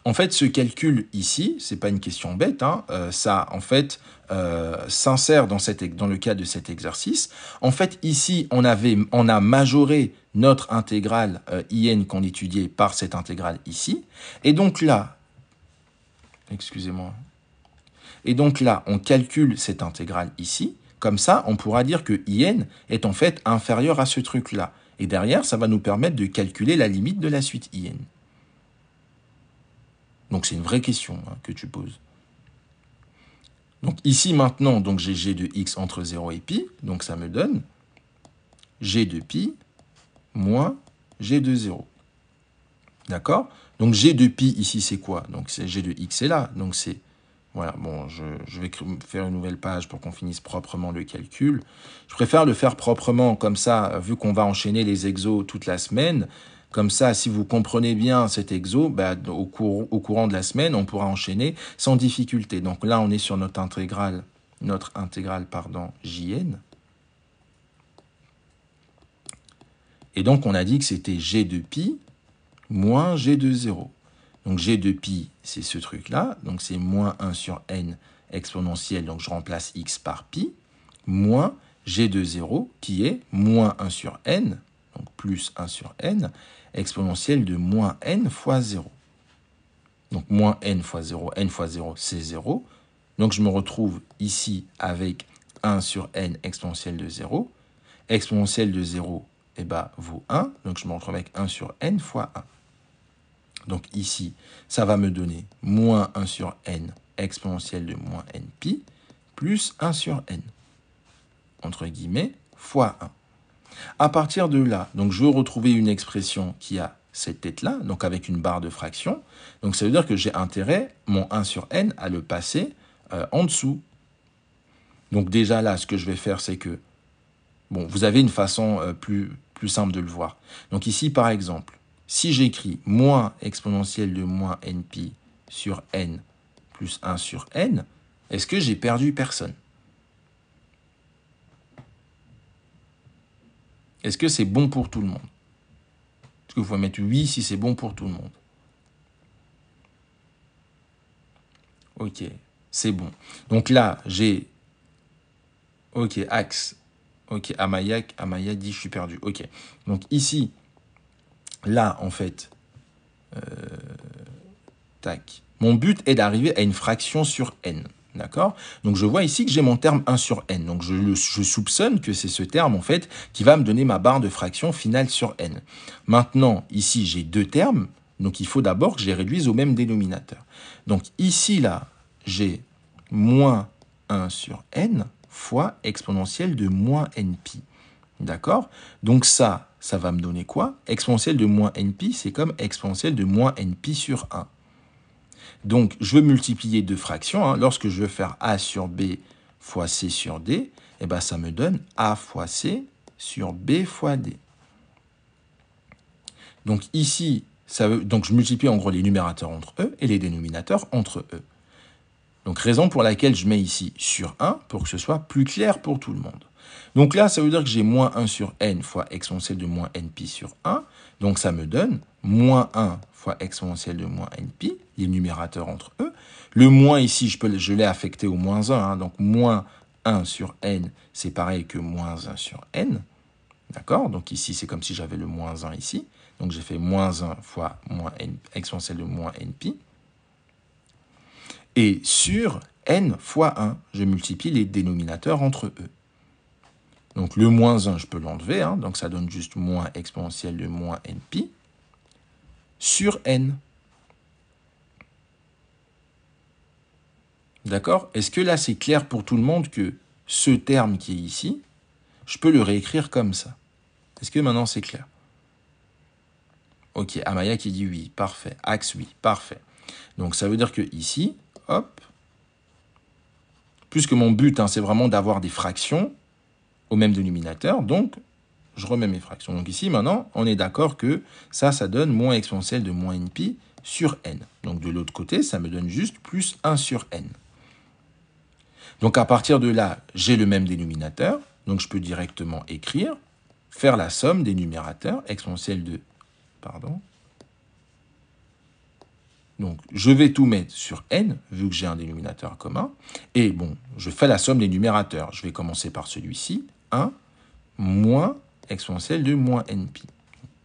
En fait, ce calcul ici, c'est pas une question bête, hein, ça en fait s'insère dans le cadre de cet exercice. En fait, ici, on a majoré notre intégrale in qu'on étudiait par cette intégrale ici. Et donc là, excusez-moi, et donc là, on calcule cette intégrale ici. Comme ça, on pourra dire que in est en fait inférieur à ce truc-là. Et derrière, ça va nous permettre de calculer la limite de la suite in. Donc c'est une vraie question que tu poses. Donc ici maintenant, donc j'ai g de x entre 0 et pi, donc ça me donne g de pi moins g de 0. D'accord? Donc g de pi ici c'est quoi? Donc c'est g de x est là, donc c'est... Voilà, bon, je vais faire une nouvelle page pour qu'on finisse proprement le calcul. Je préfère le faire proprement, comme ça, vu qu'on va enchaîner les exos toute la semaine. Comme ça, si vous comprenez bien cet exo, bah, au courant de la semaine, on pourra enchaîner sans difficulté. Donc là, on est sur notre intégrale jn. Et donc, on a dit que c'était g de pi moins g de 0. Donc g de pi, c'est ce truc-là, donc c'est moins 1 sur n exponentielle, donc je remplace x par pi, moins g de 0, qui est moins 1 sur n, donc plus 1 sur n, exponentielle de moins n fois 0. Donc moins n fois 0 c'est 0. Donc je me retrouve ici avec 1 sur n exponentielle de 0. Exponentielle de 0 eh ben, vaut 1, donc je me retrouve avec 1 sur n fois 1. Donc ici, ça va me donner moins 1 sur n exponentielle de moins n pi plus 1 sur n, entre guillemets, fois 1. À partir de là, donc je veux retrouver une expression qui a cette tête-là, donc avec une barre de fraction. Donc ça veut dire que j'ai intérêt, mon 1 sur n, à le passer en dessous. Donc déjà là, ce que je vais faire, c'est que, bon, vous avez une façon plus simple de le voir. Donc ici, par exemple, si j'écris moins exponentielle de moins npi sur n plus 1 sur n, est-ce que j'ai perdu personne? Est-ce que c'est bon pour tout le monde? Est-ce que vous pouvez mettre oui si c'est bon pour tout le monde? Ok, c'est bon. Donc là, j'ai... Ok, axe. Ok, Amaya dit je suis perdu. Ok, donc ici... Là, en fait, tac. Mon but est d'arriver à une fraction sur n. D'accord? Donc, je vois ici que j'ai mon terme 1 sur n. Donc, je soupçonne que c'est ce terme, en fait, qui va me donner ma barre de fraction finale sur n. Maintenant, ici, j'ai deux termes. Donc, il faut d'abord que je les réduise au même dénominateur. Donc, ici, là, j'ai moins 1 sur n fois exponentielle de moins npi. D'accord? Donc ça va me donner quoi? Exponentielle de moins npi, c'est comme exponentielle de moins npi sur 1. Donc, je veux multiplier deux fractions. Lorsque je veux faire a sur b fois C sur D, eh ben, ça me donne A fois C sur B fois D. Donc ici, donc je multiplie en gros les numérateurs entre eux et les dénominateurs entre eux. Donc raison pour laquelle je mets ici sur 1 pour que ce soit plus clair pour tout le monde. Donc là, ça veut dire que j'ai moins 1 sur n fois exponentielle de moins npi sur 1. Donc ça me donne moins 1 fois exponentielle de moins npi, les numérateurs entre eux. Le moins ici, je l'ai affecté au moins 1. Hein, donc moins 1 sur n, c'est pareil que moins 1 sur n. D'accord? Donc ici, c'est comme si j'avais le moins 1 ici. Donc j'ai fait moins 1 fois moins n, exponentielle de moins npi. Et sur n fois 1, je multiplie les dénominateurs entre eux. Donc le moins 1, je peux l'enlever, hein, donc ça donne juste moins exponentielle de moins npi sur n. D'accord? Est-ce que là, c'est clair pour tout le monde que ce terme qui est ici, je peux le réécrire comme ça? Est-ce que maintenant, c'est clair? Ok, Amaya qui dit oui, parfait. Axe, oui, parfait. Donc ça veut dire que ici, hop, puisque mon but, hein, c'est vraiment d'avoir des fractions au même dénominateur, donc je remets mes fractions. Donc ici, maintenant, on est d'accord que ça donne moins exponentielle de moins npi sur n. Donc de l'autre côté, ça me donne juste plus 1 sur n. Donc à partir de là, j'ai le même dénominateur, donc je peux directement écrire, faire la somme des numérateurs, exponentielle de, pardon. Donc je vais tout mettre sur n, vu que j'ai un dénominateur commun, et bon, je fais la somme des numérateurs. Je vais commencer par celui-ci, 1 moins exponentielle de moins npi,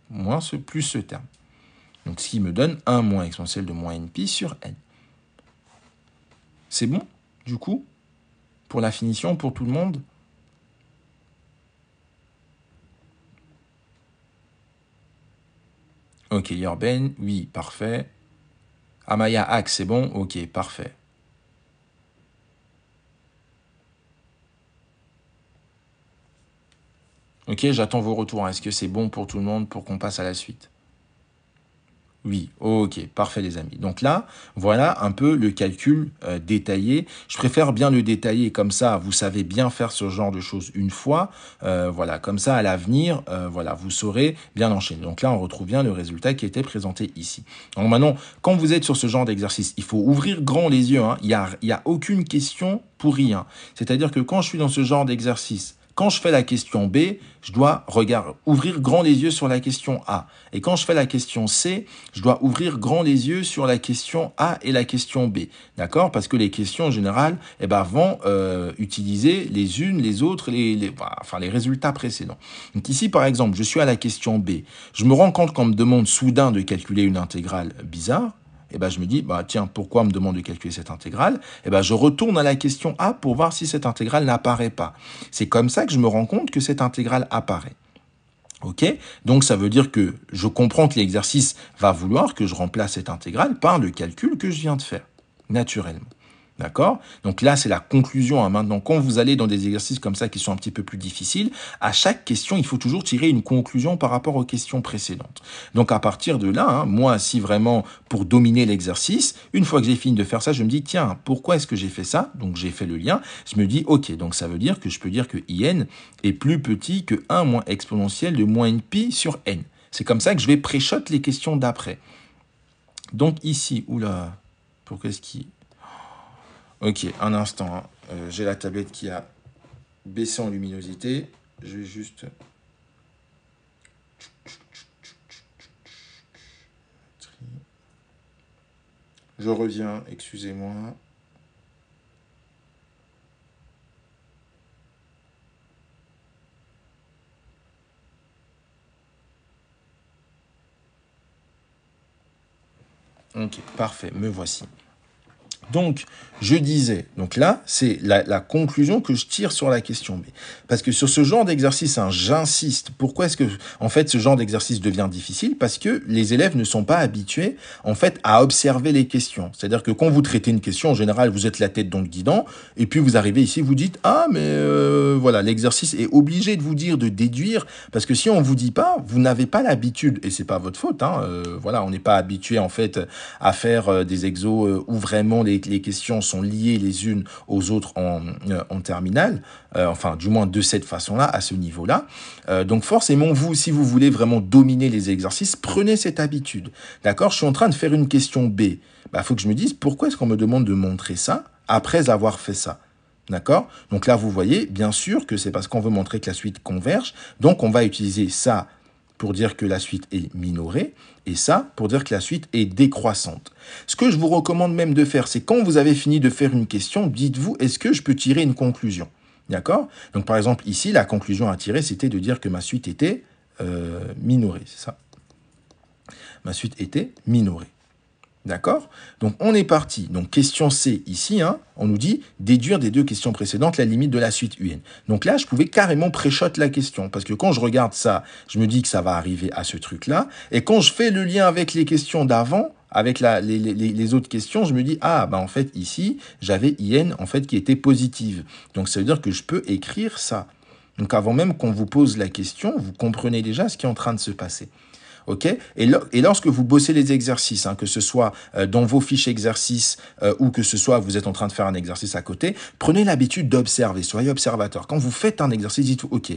moins plus ce terme. Donc ce qui me donne 1 moins exponentielle de moins npi sur n. C'est bon, du coup, pour la finition, pour tout le monde? Ok, Yorben, oui, parfait. Amaya Axe, c'est bon? Ok, parfait. Ok, j'attends vos retours. Est-ce que c'est bon pour tout le monde pour qu'on passe à la suite? Oui, ok, parfait les amis. Donc là, voilà un peu le calcul détaillé. Je préfère bien le détailler comme ça, vous savez bien faire ce genre de choses une fois. Voilà, comme ça à l'avenir, voilà, vous saurez bien enchaîner. Donc là, on retrouve bien le résultat qui était présenté ici. Donc maintenant, quand vous êtes sur ce genre d'exercice, il faut ouvrir grand les yeux. Hein. Il y a aucune question pour rien. C'est-à-dire que quand je suis dans ce genre d'exercice, quand je fais la question B, je dois ouvrir grand les yeux sur la question A. Et quand je fais la question C, je dois ouvrir grand les yeux sur la question A et la question B. D'accord? Parce que les questions, en général, vont utiliser les unes, les autres, les résultats précédents. Donc ici, par exemple, je suis à la question B. Je me rends compte qu'on me demande soudain de calculer une intégrale bizarre. Je me dis, tiens, pourquoi on me demande de calculer cette intégrale? Je retourne à la question A pour voir si cette intégrale n'apparaît pas. C'est comme ça que je me rends compte que cette intégrale apparaît. Ok? Donc, ça veut dire que je comprends que l'exercice va vouloir que je remplace cette intégrale par le calcul que je viens de faire, naturellement. D'accord? Donc là, c'est la conclusion. Hein. Maintenant, quand vous allez dans des exercices comme ça qui sont un petit peu plus difficiles, à chaque question, il faut toujours tirer une conclusion par rapport aux questions précédentes. Donc à partir de là, hein, moi, si vraiment pour dominer l'exercice, une fois que j'ai fini de faire ça, je me dis, tiens, pourquoi est-ce que j'ai fait ça? Donc j'ai fait le lien. Je me dis, ok, donc ça veut dire que je peux dire que in est plus petit que 1 moins exponentielle de moins npi sur n. C'est comme ça que je vais pré-shot les questions d'après. Donc ici, oula, pourquoi est-ce qu'il... Ok, un instant, hein. J'ai la tablette qui a baissé en luminosité. Je vais juste... Je reviens, excusez-moi. Ok, parfait, me voici. Donc, je disais, donc là, c'est la conclusion que je tire sur la question B. Parce que sur ce genre d'exercice, hein, j'insiste. Pourquoi est-ce que, en fait, ce genre d'exercice devient difficile? Parce que les élèves ne sont pas habitués, en fait, à observer les questions. C'est-à-dire que quand vous traitez une question, en général, vous êtes la tête dans le guidon, et puis vous arrivez ici, vous dites, ah, mais voilà, l'exercice est obligé de vous dire de déduire, parce que si on vous dit pas, vous n'avez pas l'habitude, et c'est pas votre faute, hein, voilà, on n'est pas habitué, en fait, à faire des exos où vraiment les les questions sont liées les unes aux autres en terminale, enfin du moins de cette façon-là, à ce niveau-là. Donc forcément, vous, si vous voulez vraiment dominer les exercices, prenez cette habitude. D'accord? Je suis en train de faire une question B. Bah, faut que je me dise, pourquoi est-ce qu'on me demande de montrer ça après avoir fait ça? D'accord? Donc là, vous voyez, bien sûr que c'est parce qu'on veut montrer que la suite converge. Donc, on va utiliser ça pour dire que la suite est minorée et ça pour dire que la suite est décroissante. Ce que je vous recommande même de faire, c'est quand vous avez fini de faire une question, dites-vous, est-ce que je peux tirer une conclusion? D'accord? Donc, par exemple, ici, la conclusion à tirer, c'était de dire que ma suite était minorée. C'est ça? Ma suite était minorée. D'accord? Donc, on est parti. Donc, question C, ici, hein, on nous dit déduire des deux questions précédentes la limite de la suite UN. Donc là, je pouvais carrément pré-shot la question. Parce que quand je regarde ça, je me dis que ça va arriver à ce truc-là. Et quand je fais le lien avec les questions d'avant, avec les autres questions, je me dis, ah, bah en fait, ici, j'avais IN, en fait, qui était positive. Donc, ça veut dire que je peux écrire ça. Donc, avant même qu'on vous pose la question, vous comprenez déjà ce qui est en train de se passer. Okay, et lorsque vous bossez les exercices, hein, que ce soit dans vos fiches exercices ou que ce soit vous êtes en train de faire un exercice à côté, prenez l'habitude d'observer, soyez observateur. Quand vous faites un exercice, dites-vous, ok,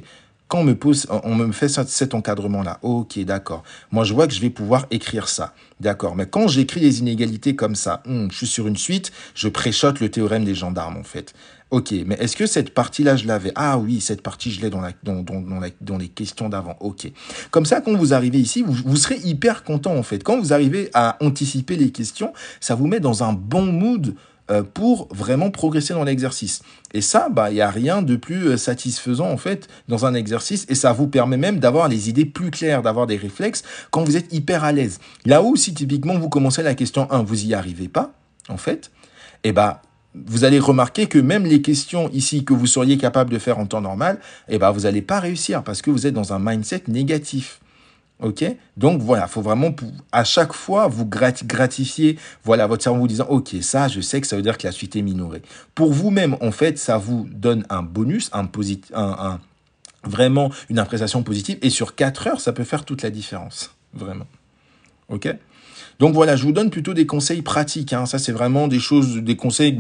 quand on me fait cet encadrement-là, ok, d'accord, moi je vois que je vais pouvoir écrire ça, d'accord, mais quand j'écris les inégalités comme ça, je suis sur une suite, je pré-shot le théorème des gendarmes en fait. Ok, mais est-ce que cette partie-là, je l'avais? Ah oui, cette partie, je l'ai dans les questions d'avant. Ok. Comme ça, quand vous arrivez ici, vous serez hyper content, en fait. Quand vous arrivez à anticiper les questions, ça vous met dans un bon mood pour vraiment progresser dans l'exercice. Et ça, bah, il n'y a rien de plus satisfaisant, en fait, dans un exercice. Et ça vous permet même d'avoir les idées plus claires, d'avoir des réflexes quand vous êtes hyper à l'aise. Là où, si typiquement, vous commencez la question 1, vous n'y arrivez pas, en fait, eh bah, vous allez remarquer que même les questions ici que vous seriez capable de faire en temps normal, eh ben, vous n'allez pas réussir parce que vous êtes dans un mindset négatif. Ok? Donc voilà, il faut vraiment à chaque fois vous gratifier voilà, votre cerveau en vous disant ok, ça, je sais que ça veut dire que la suite est minorée. Pour vous-même, en fait, ça vous donne un bonus, vraiment une appréciation positive. Et sur 4 heures, ça peut faire toute la différence. Vraiment. Ok? Donc voilà, je vous donne plutôt des conseils pratiques. Hein. Ça, c'est vraiment des choses, des conseils,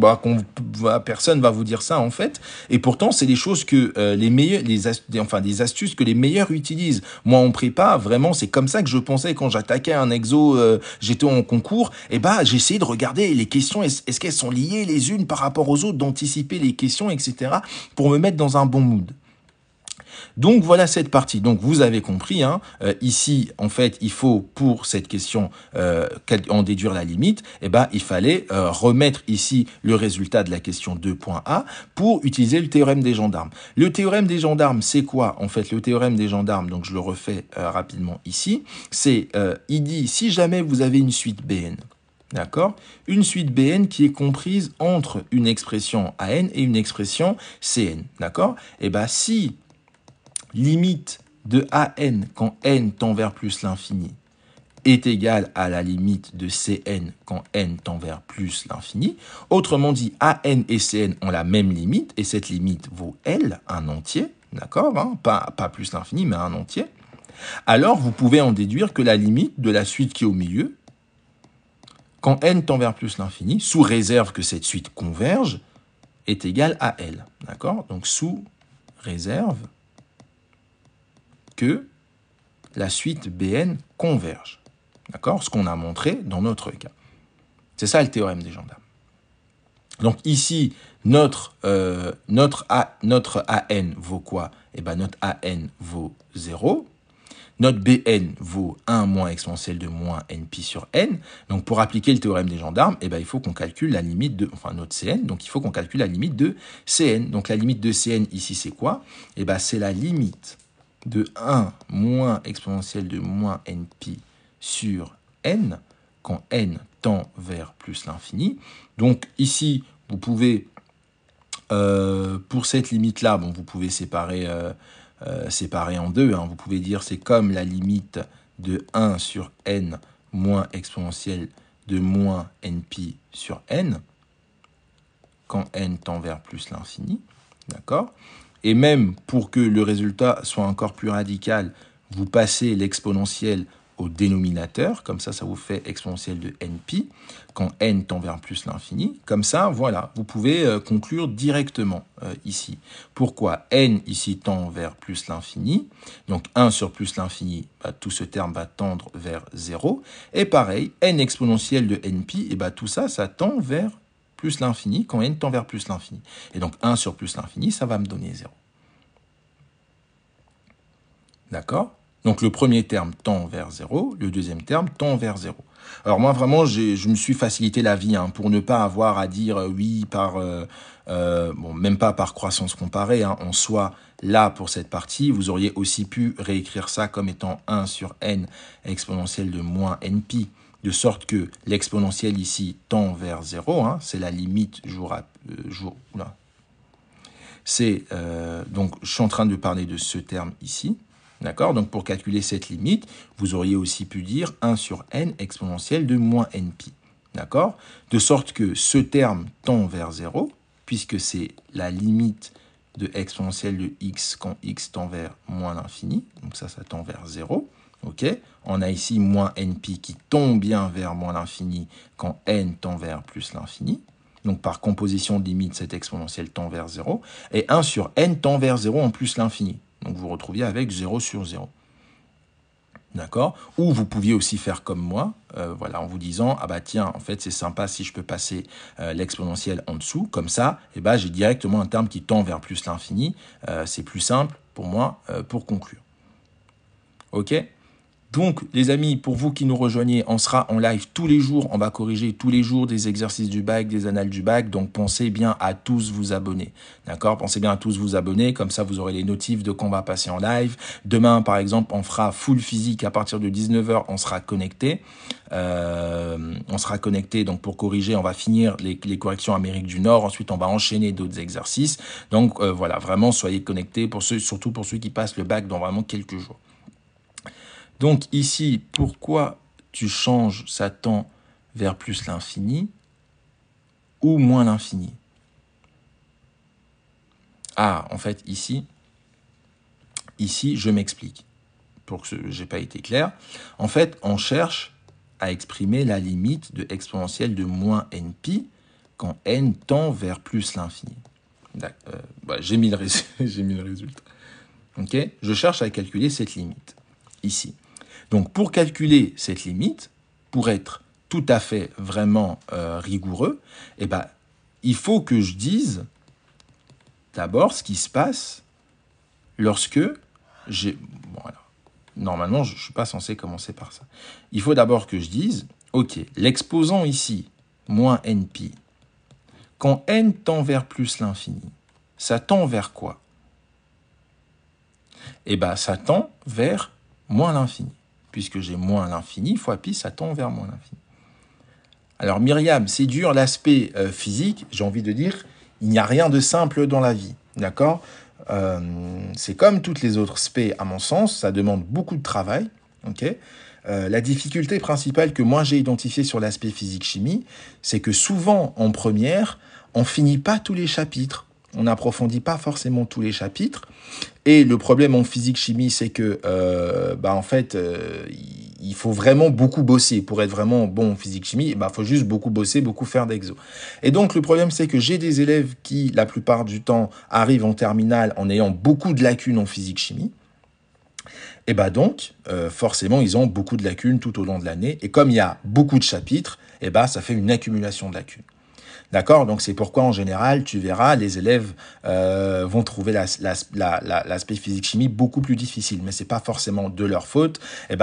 personne va vous dire ça en fait. Et pourtant, c'est des choses que des astuces que les meilleurs utilisent. Moi, en prépa, vraiment, c'est comme ça que je pensais quand j'attaquais un exo, j'étais en concours. Et j'essayais de regarder les questions, est-ce qu'elles sont liées les unes par rapport aux autres, d'anticiper les questions, etc. pour me mettre dans un bon mood. Donc voilà cette partie. Donc vous avez compris, hein, ici en fait il faut pour cette question en déduire la limite, il fallait remettre ici le résultat de la question 2.a pour utiliser le théorème des gendarmes. Le théorème des gendarmes c'est quoi? En fait le théorème des gendarmes, donc je le refais rapidement ici, c'est il dit si jamais vous avez une suite Bn, d'accord? Une suite Bn qui est comprise entre une expression An et une expression Cn, d'accord? Si limite de An quand n tend vers plus l'infini est égale à la limite de Cn quand n tend vers plus l'infini. Autrement dit, An et Cn ont la même limite, et cette limite vaut L, un entier, d'accord, hein, pas plus l'infini, mais un entier. Alors, vous pouvez en déduire que la limite de la suite qui est au milieu, quand n tend vers plus l'infini, sous réserve que cette suite converge, est égale à L, d'accord? Donc, sous réserve que la suite Bn converge. D'accord? Ce qu'on a montré dans notre cas. C'est ça le théorème des gendarmes. Donc ici, notre An vaut quoi? Notre An vaut 0. Notre Bn vaut 1 moins exponentielle de moins npi sur n. Donc pour appliquer le théorème des gendarmes, il faut qu'on calcule la limite de, notre Cn, donc il faut qu'on calcule la limite de Cn. Donc la limite de Cn ici, c'est quoi? C'est la limite de 1 moins exponentielle de moins npi sur n, quand n tend vers plus l'infini. Donc ici, vous pouvez, pour cette limite-là, vous pouvez séparer en deux. Hein. Vous pouvez dire c'est comme la limite de 1 sur n moins exponentielle de moins npi sur n, quand n tend vers plus l'infini. D'accord? Et même pour que le résultat soit encore plus radical, vous passez l'exponentielle au dénominateur, comme ça vous fait exponentielle de npi, quand n tend vers plus l'infini. Comme ça, voilà, vous pouvez conclure directement ici. Pourquoi n ici tend vers plus l'infini? Donc 1 sur plus l'infini, tout ce terme va tendre vers 0. Et pareil, n exponentielle de npi, et tout ça, ça tend vers plus l'infini quand n tend vers plus l'infini. Et donc 1 sur plus l'infini, ça va me donner 0. D'accord? Donc le premier terme tend vers 0, le deuxième terme tend vers 0. Alors moi vraiment, je me suis facilité la vie pour ne pas avoir à dire oui par, bon même pas par croissance comparée, en soi, là pour cette partie, vous auriez aussi pu réécrire ça comme étant 1 sur n exponentielle de moins npi, de sorte que l'exponentielle ici tend vers 0, c'est la limite donc je suis en train de parler de ce terme ici. D'accord? Donc, pour calculer cette limite, vous auriez aussi pu dire 1 sur n exponentielle de moins npi. D'accord? De sorte que ce terme tend vers 0, puisque c'est la limite de exponentielle de x quand x tend vers moins l'infini. Donc, ça tend vers 0. OK? On a ici moins npi qui tend bien vers moins l'infini quand n tend vers plus l'infini. Donc, par composition de limite, cette exponentielle tend vers 0. Et 1 sur n tend vers 0 en plus l'infini. Donc, vous retrouviez avec 0 sur 0. D'accord? Ou vous pouviez aussi faire comme moi, voilà, en vous disant, ah bah tiens, en fait, c'est sympa si je peux passer l'exponentielle en dessous. Comme ça, j'ai directement un terme qui tend vers plus l'infini. C'est plus simple pour moi pour conclure. OK? Donc, les amis, pour vous qui nous rejoignez, on sera en live tous les jours. On va corriger tous les jours des exercices du bac, des annales du bac. Donc, pensez bien à tous vous abonner. D'accord? Pensez bien à tous vous abonner. Comme ça, vous aurez les notifs de quand on va passer en live. Demain, par exemple, on fera full physique à partir de 19 h. On sera connecté. Donc, pour corriger, on va finir les corrections Amérique du Nord. Ensuite, on va enchaîner d'autres exercices. Donc, voilà, vraiment, soyez connectés, surtout pour ceux qui passent le bac dans vraiment quelques jours. Donc ici, pourquoi tu changes, ça tend vers plus l'infini ou moins l'infini? Ah, en fait, ici, je m'explique, pour que je n'ai pas été clair. En fait, on cherche à exprimer la limite de exponentielle de moins npi quand n tend vers plus l'infini. J'ai mis le résultat. Okay? Je cherche à calculer cette limite, ici. Donc, pour calculer cette limite, pour être tout à fait vraiment rigoureux, il faut que je dise d'abord ce qui se passe lorsque j'ai... Voilà. Normalement, je ne suis pas censé commencer par ça. Il faut d'abord que je dise, OK, l'exposant ici, moins npi, quand n tend vers plus l'infini, ça tend vers quoi? Ça tend vers moins l'infini. Puisque j'ai moins l'infini fois pi, ça tend vers moins l'infini. Alors Myriam, c'est dur l'aspect physique, j'ai envie de dire, il n'y a rien de simple dans la vie, d'accord? C'est comme toutes les autres spé, à mon sens, ça demande beaucoup de travail, ok? La difficulté principale que moi j'ai identifiée sur l'aspect physique-chimie, c'est que souvent en première, on finit pas tous les chapitres. On n'approfondit pas forcément tous les chapitres. Et le problème en physique-chimie, c'est que, il faut vraiment beaucoup bosser. Pour être vraiment bon en physique-chimie, il faut juste beaucoup bosser, beaucoup faire d'exo. Et donc, le problème, c'est que j'ai des élèves qui, la plupart du temps, arrivent en terminale en ayant beaucoup de lacunes en physique-chimie. Et donc, forcément, ils ont beaucoup de lacunes tout au long de l'année. Et comme il y a beaucoup de chapitres, ça fait une accumulation de lacunes. D'accord? Donc, c'est pourquoi, en général, tu verras, les élèves vont trouver l'aspect physique-chimie beaucoup plus difficile. Mais c'est pas forcément de leur faute.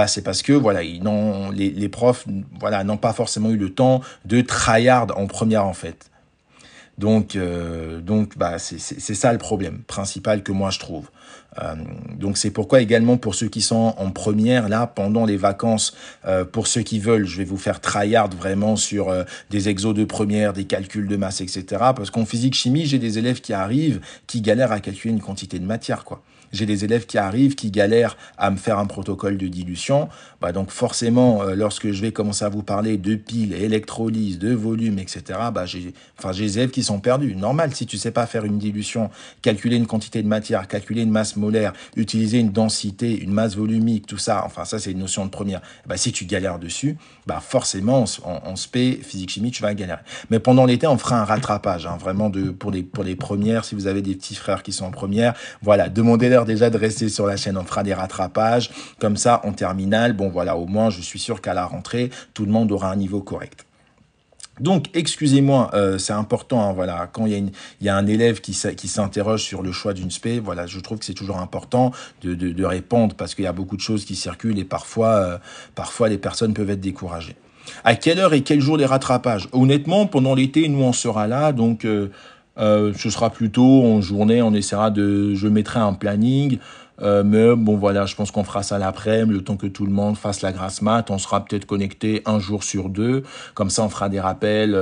C'est parce que, voilà, les profs, voilà, n'ont pas forcément eu le temps de tryhard en première, en fait. Donc, c'est ça le problème principal que moi je trouve. Donc c'est pourquoi également pour ceux qui sont en première, là, pendant les vacances, pour ceux qui veulent, je vais vous faire tryhard vraiment sur des exos de première, des calculs de masse, etc. Parce qu'en physique-chimie, j'ai des élèves qui arrivent, qui galèrent à calculer une quantité de matière, quoi. J'ai des élèves qui arrivent, qui galèrent à me faire un protocole de dilution. Donc forcément, lorsque je vais commencer à vous parler de piles, électrolyse, de volume, etc., j'ai des élèves qui sont perdus. Normal, si tu sais pas faire une dilution, calculer une quantité de matière, calculer une masse molaire, utiliser une densité, une masse volumique, tout ça, enfin ça c'est une notion de première. Bah, si tu galères dessus, bah forcément en spé, physique-chimie, tu vas galérer. Mais pendant l'été, on fera un rattrapage, hein, vraiment pour les premières, si vous avez des petits frères qui sont en première, voilà, demandez-leur déjà de rester sur la chaîne, on fera des rattrapages, comme ça en terminale, bon voilà, au moins je suis sûr qu'à la rentrée, tout le monde aura un niveau correct. Donc, excusez-moi, c'est important, hein, voilà, quand il y a un élève qui s'interroge sur le choix d'une spé, voilà, je trouve que c'est toujours important de répondre parce qu'il y a beaucoup de choses qui circulent et parfois les personnes peuvent être découragées. À quelle heure et quel jour les rattrapages? Honnêtement, pendant l'été, nous, on sera là, donc ce sera plutôt en journée, je mettrai un planning. Mais bon, voilà, je pense qu'on fera ça l'après-midi, le temps que tout le monde fasse la grasse mat. On sera peut-être connecté un jour sur deux. Comme ça, on fera des rappels,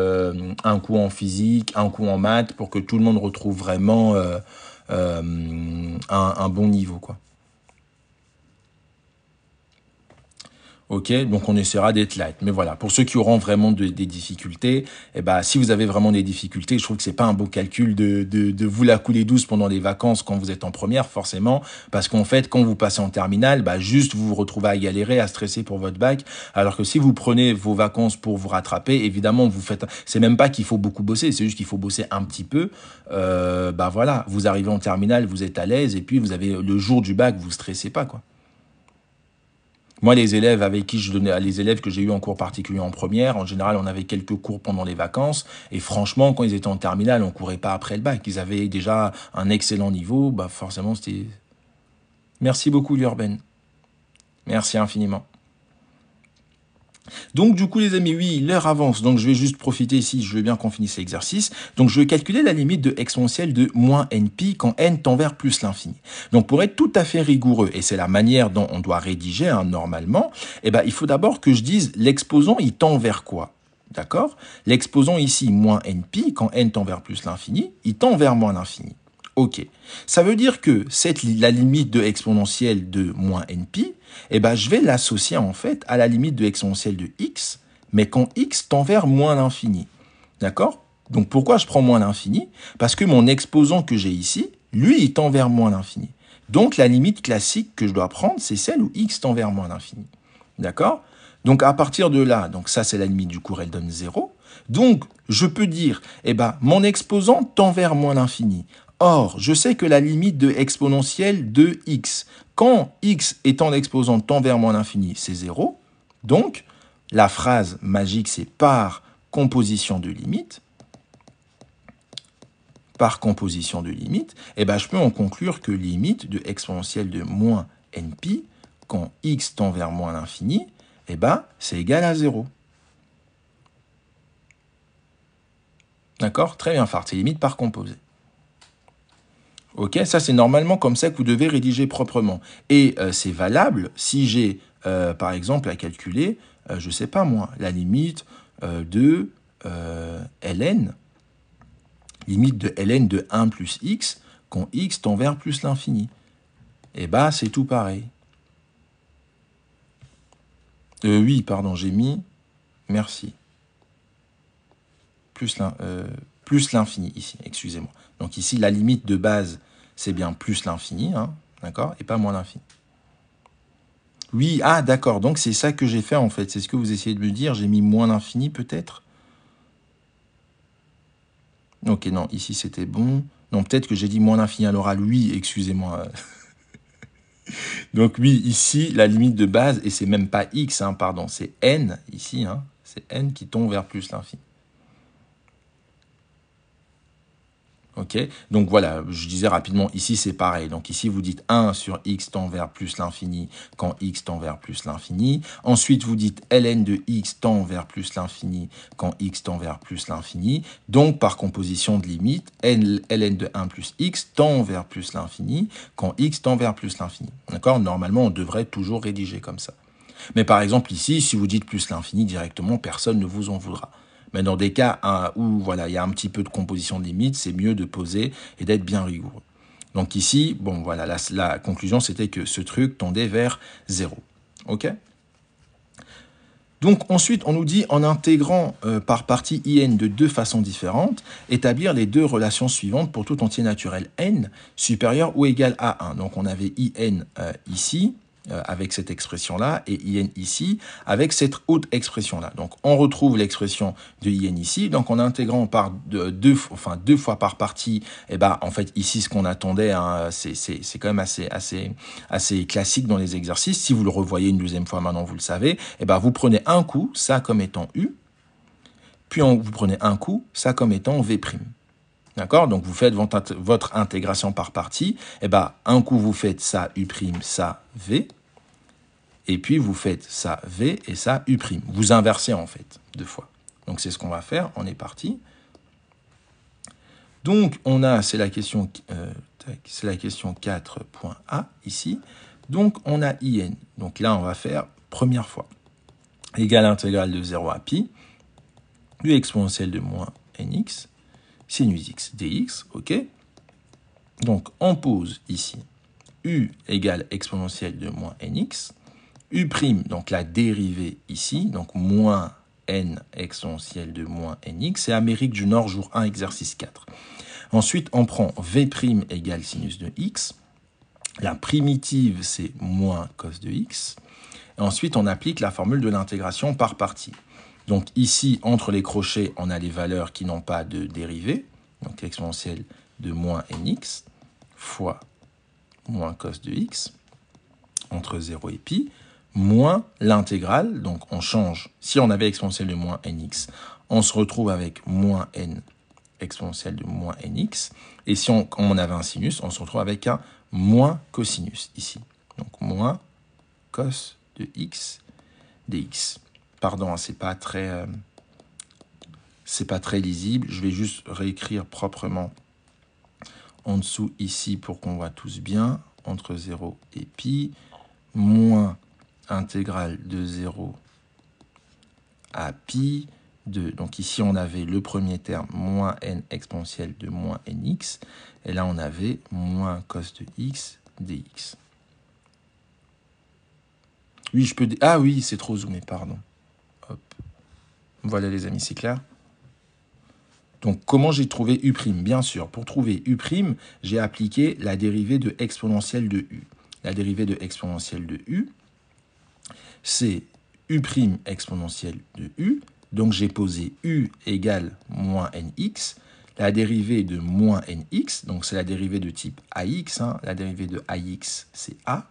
un coup en physique, un coup en maths, pour que tout le monde retrouve vraiment un bon niveau, quoi. Ok, donc on essaiera d'être light. Mais voilà, pour ceux qui auront vraiment des difficultés, eh ben, si vous avez vraiment des difficultés, je trouve que c'est pas un beau calcul de vous la couler douce pendant les vacances quand vous êtes en première, forcément, parce qu'en fait, quand vous passez en terminale, bah, juste vous vous retrouvez à galérer, à stresser pour votre bac, alors que si vous prenez vos vacances pour vous rattraper, évidemment, c'est même pas qu'il faut beaucoup bosser, c'est juste qu'il faut bosser un petit peu. Bah voilà, vous arrivez en terminale, vous êtes à l'aise, et puis vous avez le jour du bac, vous stressez pas, quoi. Moi, les élèves avec qui je donnais, les élèves que j'ai eu en cours particulier en première, en général, on avait quelques cours pendant les vacances. Et franchement, quand ils étaient en terminale, on courait pas après le bac. Ils avaient déjà un excellent niveau. Bah, forcément, c'était... Merci beaucoup, Lurben. Merci infiniment. Donc, du coup, les amis, oui, l'heure avance. Donc, je vais juste profiter ici, je veux bien qu'on finisse l'exercice. Donc, je vais calculer la limite de exponentielle de moins npi quand n tend vers plus l'infini. Donc, pour être tout à fait rigoureux, et c'est la manière dont on doit rédiger, hein, normalement, eh ben, il faut d'abord que je dise l'exposant, il tend vers quoi? D'accord? L'exposant ici, moins npi, quand n tend vers plus l'infini, il tend vers moins l'infini. Ok. Ça veut dire que la limite de exponentielle de moins npi, eh ben, je vais l'associer en fait à la limite de exponentielle de x, mais quand x tend vers moins l'infini. D'accord? Donc pourquoi je prends moins l'infini? Parce que mon exposant que j'ai ici, lui, il tend vers moins l'infini. Donc la limite classique que je dois prendre, c'est celle où x tend vers moins l'infini. D'accord? Donc à partir de là, donc ça c'est la limite, du coup elle donne 0. Donc je peux dire, eh ben, mon exposant tend vers moins l'infini. Or, je sais que la limite de exponentielle de x, quand x étant l'exposant tend vers moins l'infini, c'est 0. Donc, la phrase magique, c'est par composition de limite. Par composition de limite, eh ben, je peux en conclure que limite de exponentielle de moins npi, quand x tend vers moins l'infini, eh ben, c'est égal à 0. D'accord? Très bien, Fart, c'est limite par composé. Ok, ça c'est normalement comme ça que vous devez rédiger proprement. Et c'est valable si j'ai, par exemple, à calculer, je ne sais pas moi, la limite de ln, limite de ln de 1 plus x, quand x tend vers plus l'infini. Et bah c'est tout pareil. Oui, pardon, j'ai mis, merci, plus l'infini ici, excusez-moi. Donc ici, la limite de base, c'est bien plus l'infini, hein, d'accord, et pas moins l'infini. Oui, ah d'accord, donc c'est ça que j'ai fait en fait, c'est ce que vous essayez de me dire, j'ai mis moins l'infini peut-être? Ok, non, ici c'était bon. Non, peut-être que j'ai dit moins l'infini à l'oral, oui, excusez-moi. Donc oui, ici, la limite de base, et c'est même pas x, hein, pardon, c'est n, ici, hein, c'est n qui tombe vers plus l'infini. Ok, donc voilà, je disais rapidement, ici c'est pareil. Donc ici vous dites 1 sur x tend vers plus l'infini quand x tend vers plus l'infini. Ensuite vous dites ln de x tend vers plus l'infini quand x tend vers plus l'infini. Donc par composition de limite, ln de 1 plus x tend vers plus l'infini quand x tend vers plus l'infini. D'accord? Normalement on devrait toujours rédiger comme ça. Mais par exemple ici, si vous dites plus l'infini directement, personne ne vous en voudra. Mais dans des cas où voilà, il y a un petit peu de composition de limite, c'est mieux de poser et d'être bien rigoureux. Donc ici, bon voilà, la conclusion c'était que ce truc tendait vers 0. Ok? Donc ensuite, on nous dit, en intégrant par partie in de deux façons différentes, établir les deux relations suivantes pour tout entier naturel n supérieur ou égal à 1. Donc on avait in ici, avec cette expression-là, et in ici, avec cette autre expression-là. Donc on retrouve l'expression de in ici, donc en intégrant par deux fois par partie, et ben en fait ici ce qu'on attendait, hein, c'est quand même assez classique dans les exercices. Si vous le revoyez une deuxième fois maintenant, vous le savez, et ben vous prenez un coup, ça comme étant u, puis vous prenez un coup, ça comme étant v'. D'accord? Donc vous faites votre intégration par partie, et ben un coup vous faites ça u', ça v, et puis vous faites ça v et ça u'. Vous inversez en fait deux fois. Donc c'est ce qu'on va faire, on est parti. Donc on a, c'est la question 4.a ici. Donc on a in. Donc là on va faire première fois. Égale intégrale de 0 à pi, u exponentielle de moins nx, sinus x dx, ok. Donc on pose ici u égale exponentielle de moins nx, u', donc la dérivée ici, donc moins n exponentielle de moins nx, c'est Amérique du Nord, jour 1, exercice 4. Ensuite, on prend v' égale sinus de x, la primitive, c'est moins cos de x, et ensuite, on applique la formule de l'intégration par partie. Donc ici, entre les crochets, on a les valeurs qui n'ont pas de dérivée, donc exponentielle de moins nx, fois moins cos de x, entre 0 et pi, moins l'intégrale, donc on change, si on avait exponentielle de moins nx, on se retrouve avec moins n exponentielle de moins nx, et si on avait un sinus, on se retrouve avec un moins cosinus ici, donc moins cos de x dx. Pardon, c'est pas très lisible, je vais juste réécrire proprement en dessous ici pour qu'on voit tous bien, entre 0 et pi, moins intégrale de 0 à pi de, donc ici on avait le premier terme, moins n exponentielle de moins nx, et là on avait moins cos de x dx. Oui, je peux... Ah oui, c'est trop zoomé, pardon. Hop. Voilà les amis, c'est clair. Donc comment j'ai trouvé u'? Bien sûr, pour trouver u', j'ai appliqué la dérivée de exponentielle de u. La dérivée de exponentielle de u, c'est u' exponentielle de u. Donc j'ai posé u égale moins nx. La dérivée de moins nx, donc c'est la dérivée de type ax. Hein. La dérivée de ax, c'est a.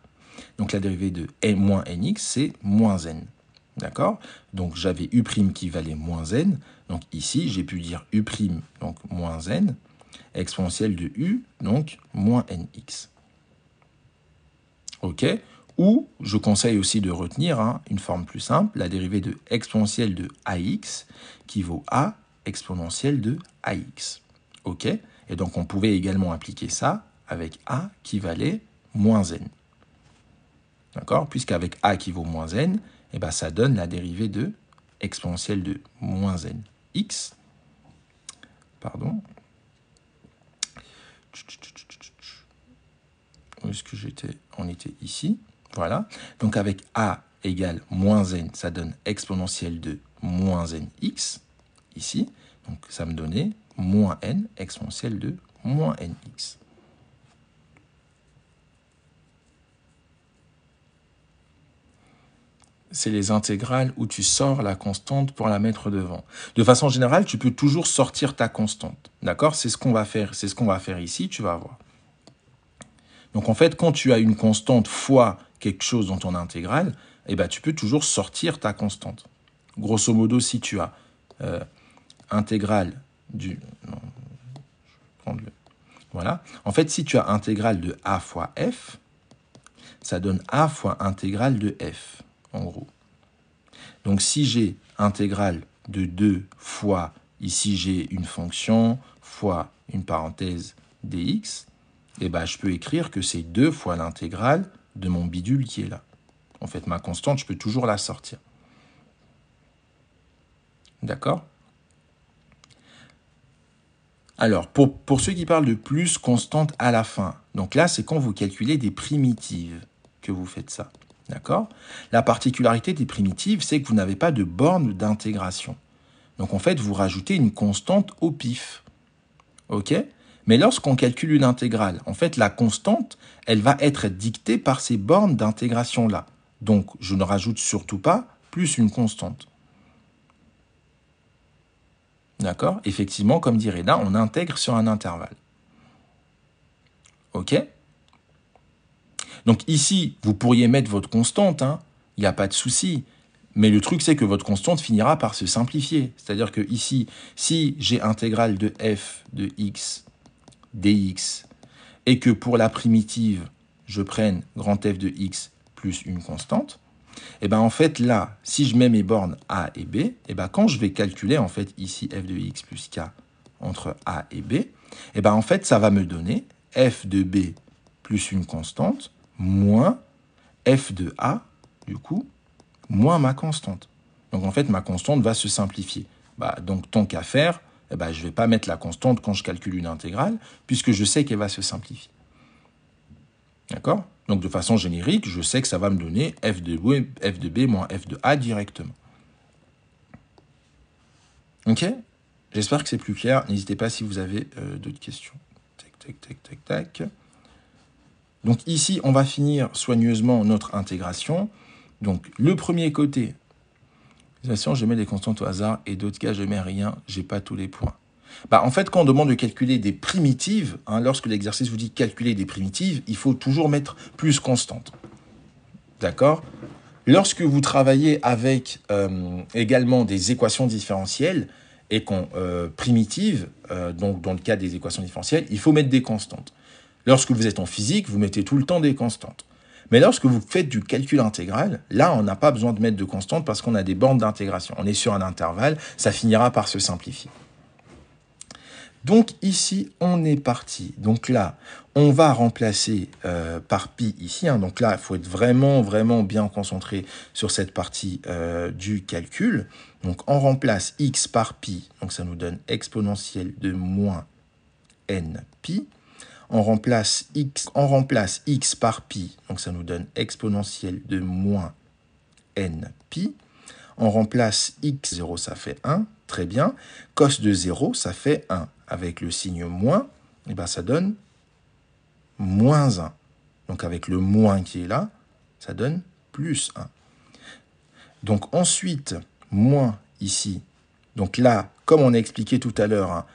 Donc la dérivée de moins nx, c'est moins n. D'accord? Donc j'avais u' qui valait moins n. Donc ici, j'ai pu dire u', donc moins n, exponentielle de u, donc moins nx. Ok? Ou je conseille aussi de retenir une forme plus simple, la dérivée de exponentielle de ax qui vaut a exponentielle de ax. Ok? Et donc on pouvait également appliquer ça avec a qui valait moins n. D'accord? Puisqu'avec a qui vaut moins n, eh ben, ça donne la dérivée de exponentielle de moins n x. Pardon. Où est-ce que j'étais? On était ici. Voilà. Donc avec a égale moins n, ça donne exponentielle de moins nx, ici. Donc ça me donnait moins n exponentielle de moins nx. C'est les intégrales où tu sors la constante pour la mettre devant. De façon générale, tu peux toujours sortir ta constante. D'accord? C'est ce qu'on va faire. C'est ce qu'on va faire ici, tu vas voir. Donc en fait, quand tu as une constante fois quelque chose dans ton intégrale, eh ben, tu peux toujours sortir ta constante. Grosso modo, si tu as intégrale du... Non, je vais prendre le... Voilà. En fait, si tu as intégrale de a fois f, ça donne a fois intégrale de f, en gros. Donc si j'ai intégrale de 2 fois, ici j'ai une fonction, fois une parenthèse dx, eh ben, je peux écrire que c'est 2 fois l'intégrale de mon bidule qui est là. En fait, ma constante, je peux toujours la sortir. D'accord? Alors, pour ceux qui parlent de plus constante à la fin, donc là, c'est quand vous calculez des primitives que vous faites ça. D'accord? La particularité des primitives, c'est que vous n'avez pas de borne d'intégration. Donc en fait, vous rajoutez une constante au pif. OK? Mais lorsqu'on calcule une intégrale, en fait, la constante, elle va être dictée par ces bornes d'intégration-là. Donc, je ne rajoute surtout pas plus une constante. D'accord? Effectivement, comme dirait là, on intègre sur un intervalle. OK? Donc ici, vous pourriez mettre votre constante, hein, il n'y a pas de souci. Mais le truc, c'est que votre constante finira par se simplifier. C'est-à-dire que ici, si j'ai intégrale de f de x dx, et que pour la primitive, je prenne grand f de x plus une constante, et ben en fait là, si je mets mes bornes a et b, et ben quand je vais calculer en fait ici f de x plus k entre a et b, et ben en fait ça va me donner f de b plus une constante moins f de a, du coup, moins ma constante. Donc en fait ma constante va se simplifier. Donc tant qu'à faire, je ne vais pas mettre la constante quand je calcule une intégrale, puisque je sais qu'elle va se simplifier. D'accord? Donc de façon générique, je sais que ça va me donner f de b moins f de a directement. Ok? J'espère que c'est plus clair. N'hésitez pas si vous avez d'autres questions. Tac, tac, tac, tac, tac. Donc ici, on va finir soigneusement notre intégration. Donc le premier côté, je mets des constantes au hasard et d'autres cas, je mets rien, j'ai pas tous les points. En fait, quand on demande de calculer des primitives, lorsque l'exercice vous dit calculer des primitives, il faut toujours mettre plus constante. D'accord? Lorsque vous travaillez avec également des équations différentielles et qu'on primitive, donc dans le cas des équations différentielles, il faut mettre des constantes. Lorsque vous êtes en physique, vous mettez tout le temps des constantes. Mais lorsque vous faites du calcul intégral, là, on n'a pas besoin de mettre de constantes parce qu'on a des bornes d'intégration. On est sur un intervalle, ça finira par se simplifier. Donc ici, on est parti. Donc là, on va remplacer par pi ici. Donc là, il faut être vraiment, vraiment bien concentré sur cette partie du calcul. Donc on remplace x par pi. Donc ça nous donne exponentielle de moins n pi. On remplace x par pi, donc ça nous donne exponentielle de moins n pi. On remplace x, 0, ça fait 1, très bien. Cos de 0, ça fait 1. Avec le signe moins, ça donne moins 1. Donc avec le moins qui est là, ça donne plus 1. Donc ensuite, moins ici. Donc là, comme on a expliqué tout à l'heure,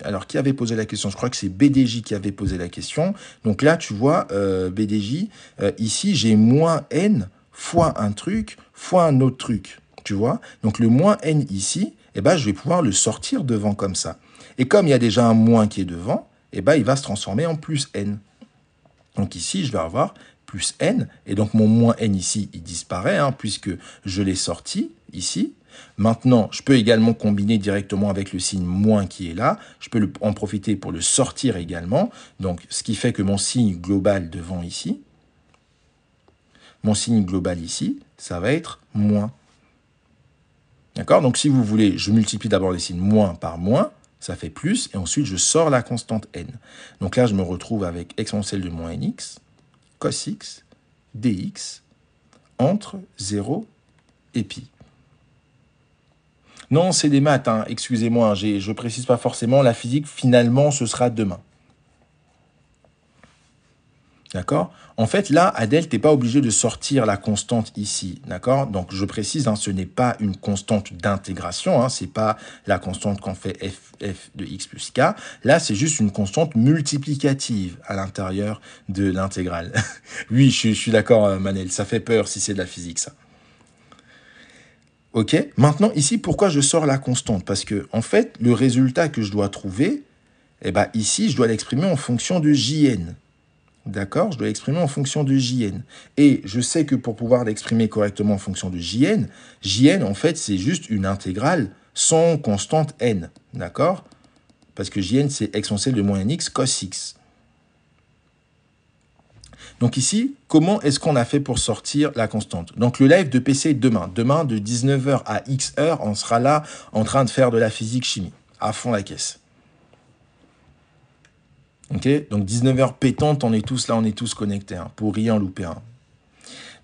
alors, qui avait posé la question? Je crois que c'est BDJ qui avait posé la question. Donc là, tu vois, BDJ, ici, j'ai moins n fois un truc, fois un autre truc. Tu vois? Donc le moins n ici, je vais pouvoir le sortir devant comme ça. Et comme il y a déjà un moins qui est devant, il va se transformer en plus n. Donc ici, je vais avoir plus n. Et donc mon moins n ici, il disparaît, puisque je l'ai sorti ici. Maintenant, je peux également combiner directement avec le signe moins qui est là. Je peux en profiter pour le sortir également. Donc, ce qui fait que mon signe global devant ici, mon signe global ici, ça va être moins. D'accord? Donc, si vous voulez, je multiplie d'abord les signes moins par moins, ça fait plus, et ensuite je sors la constante n. Donc là, je me retrouve avec exponentielle de moins nx, cos x, dx, entre 0 et pi. Non, c'est des maths, excusez-moi, je ne précise pas forcément. La physique, finalement, ce sera demain. D'accord? En fait, là, Adèle, tu n'es pas obligé de sortir la constante ici. D'accord? Donc, je précise, ce n'est pas une constante d'intégration. Ce n'est pas la constante qu'on fait f de x plus k. Là, c'est juste une constante multiplicative à l'intérieur de l'intégrale. Oui, je suis d'accord, Manel. Ça fait peur si c'est de la physique, ça. Ok, maintenant ici, pourquoi je sors la constante? Parce que, en fait, le résultat que je dois trouver, ici, je dois l'exprimer en fonction de Jn. D'accord? Je dois l'exprimer en fonction de Jn. Et je sais que pour pouvoir l'exprimer correctement en fonction de Jn, Jn, en fait, c'est juste une intégrale sans constante n. D'accord? Parce que Jn, c'est exponentielle de moins nx cos x. Donc ici, comment est-ce qu'on a fait pour sortir la constante? Donc le live de PC demain. Demain, de 19h à X heures, on sera là en train de faire de la physique-chimie. À fond la caisse. Ok? Donc 19h pétante, on est tous là, on est tous connectés. Pour rien louper.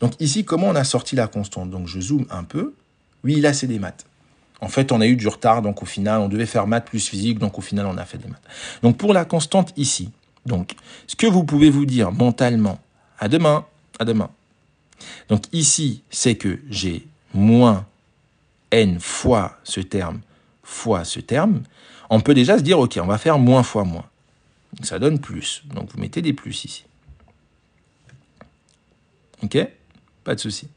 Donc ici, comment on a sorti la constante? Donc je zoome un peu. Oui, là, c'est des maths. En fait, on a eu du retard, donc au final, on devait faire maths plus physique, donc au final, on a fait des maths. Donc pour la constante ici, donc ce que vous pouvez vous dire mentalement, à demain, à demain. Donc ici, c'est que j'ai moins n fois ce terme, on peut déjà se dire, ok, on va faire moins fois moins. Donc ça donne plus. Donc vous mettez des plus ici. Ok? Pas de souci.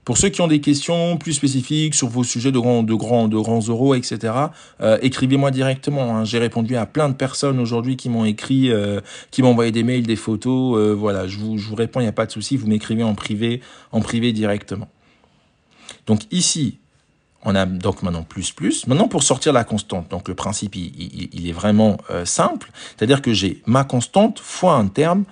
Pour ceux qui ont des questions plus spécifiques sur vos sujets de grands oraux, etc., écrivez-moi directement. Hein. J'ai répondu à plein de personnes aujourd'hui qui m'ont écrit, qui m'ont envoyé des mails, des photos. Voilà, je vous réponds, il n'y a pas de souci. Vous m'écrivez en privé directement. Donc ici, on a donc maintenant plus. Maintenant, pour sortir la constante, donc le principe, il est vraiment simple. C'est-à-dire que j'ai ma constante fois un terme.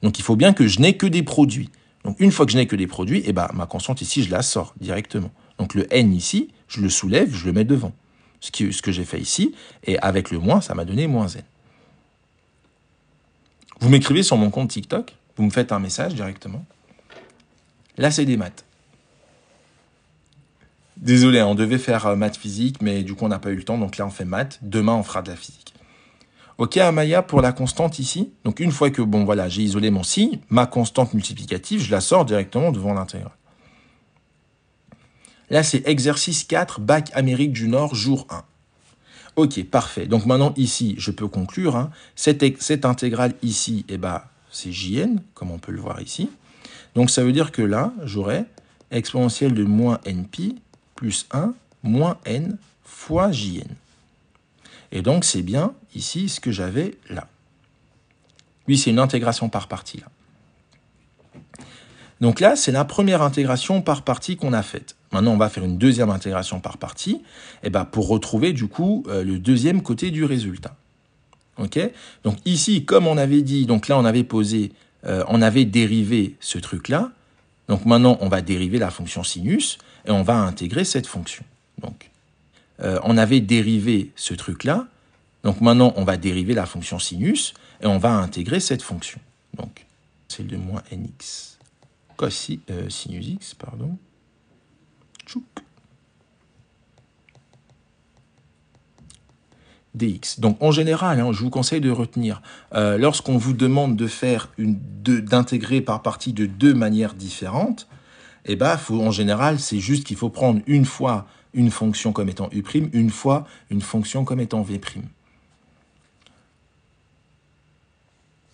Donc il faut bien que je n'ai que des produits. Donc une fois que je n'ai que des produits, eh ben, ma constante ici, je la sors directement. Donc le n ici, je le soulève, je le mets devant. Ce que j'ai fait ici. Et avec le moins, ça m'a donné moins n. Vous m'écrivez sur mon compte TikTok, vous me faites un message directement. Là, c'est des maths. Désolé, on devait faire maths physique, mais du coup, on n'a pas eu le temps. Donc là, on fait maths. Demain, on fera de la physique. Ok, Amaya, pour la constante ici. Donc, une fois que, bon, voilà, j'ai isolé mon signe, ma constante multiplicative, je la sors directement devant l'intégrale. Là, c'est exercice 4, bac Amérique du Nord, jour 1. Ok, parfait. Donc, maintenant, ici, je peux conclure. Hein. Cette intégrale ici, eh ben, c'est Jn, comme on peut le voir ici. Donc, ça veut dire que là, j'aurai exponentielle de moins npi plus 1 moins n fois Jn. Et donc, c'est bien ici ce que j'avais là. Oui, c'est une intégration par partie. Là. Donc là, c'est la première intégration par partie qu'on a faite. Maintenant, on va faire une deuxième intégration par partie pour retrouver du coup le deuxième côté du résultat. Ok? Donc ici, comme on avait dit, donc là, on avait posé, on avait dérivé ce truc-là. Donc maintenant, on va dériver la fonction sinus et on va intégrer cette fonction. Donc, on avait dérivé ce truc-là. Donc maintenant, on va dériver la fonction sinus et on va intégrer cette fonction. Donc, c'est de moins nx sinus x, pardon. Tchouk. Dx. Donc en général, hein, je vous conseille de retenir, lorsqu'on vous demande de faire d'intégrer par partie de deux manières différentes, en général, c'est juste qu'il faut prendre une fois une fonction comme étant u', une fois une fonction comme étant v'.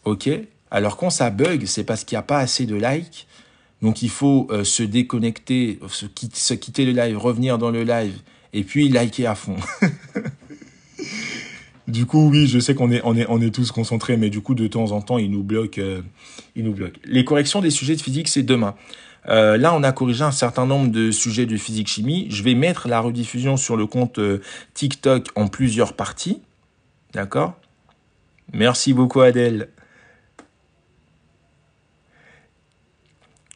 Ok? Alors quand ça bug, c'est parce qu'il n'y a pas assez de likes. Donc il faut se déconnecter, se quitter le live, revenir dans le live, et puis liker à fond. Du coup, oui, je sais qu'on est tous concentrés, mais du coup, de temps en temps, il nous bloque. Les corrections des sujets de physique, c'est demain. Là, on a corrigé un certain nombre de sujets de physique-chimie. Je vais mettre la rediffusion sur le compte TikTok en plusieurs parties. D'accord? Merci beaucoup, Adèle.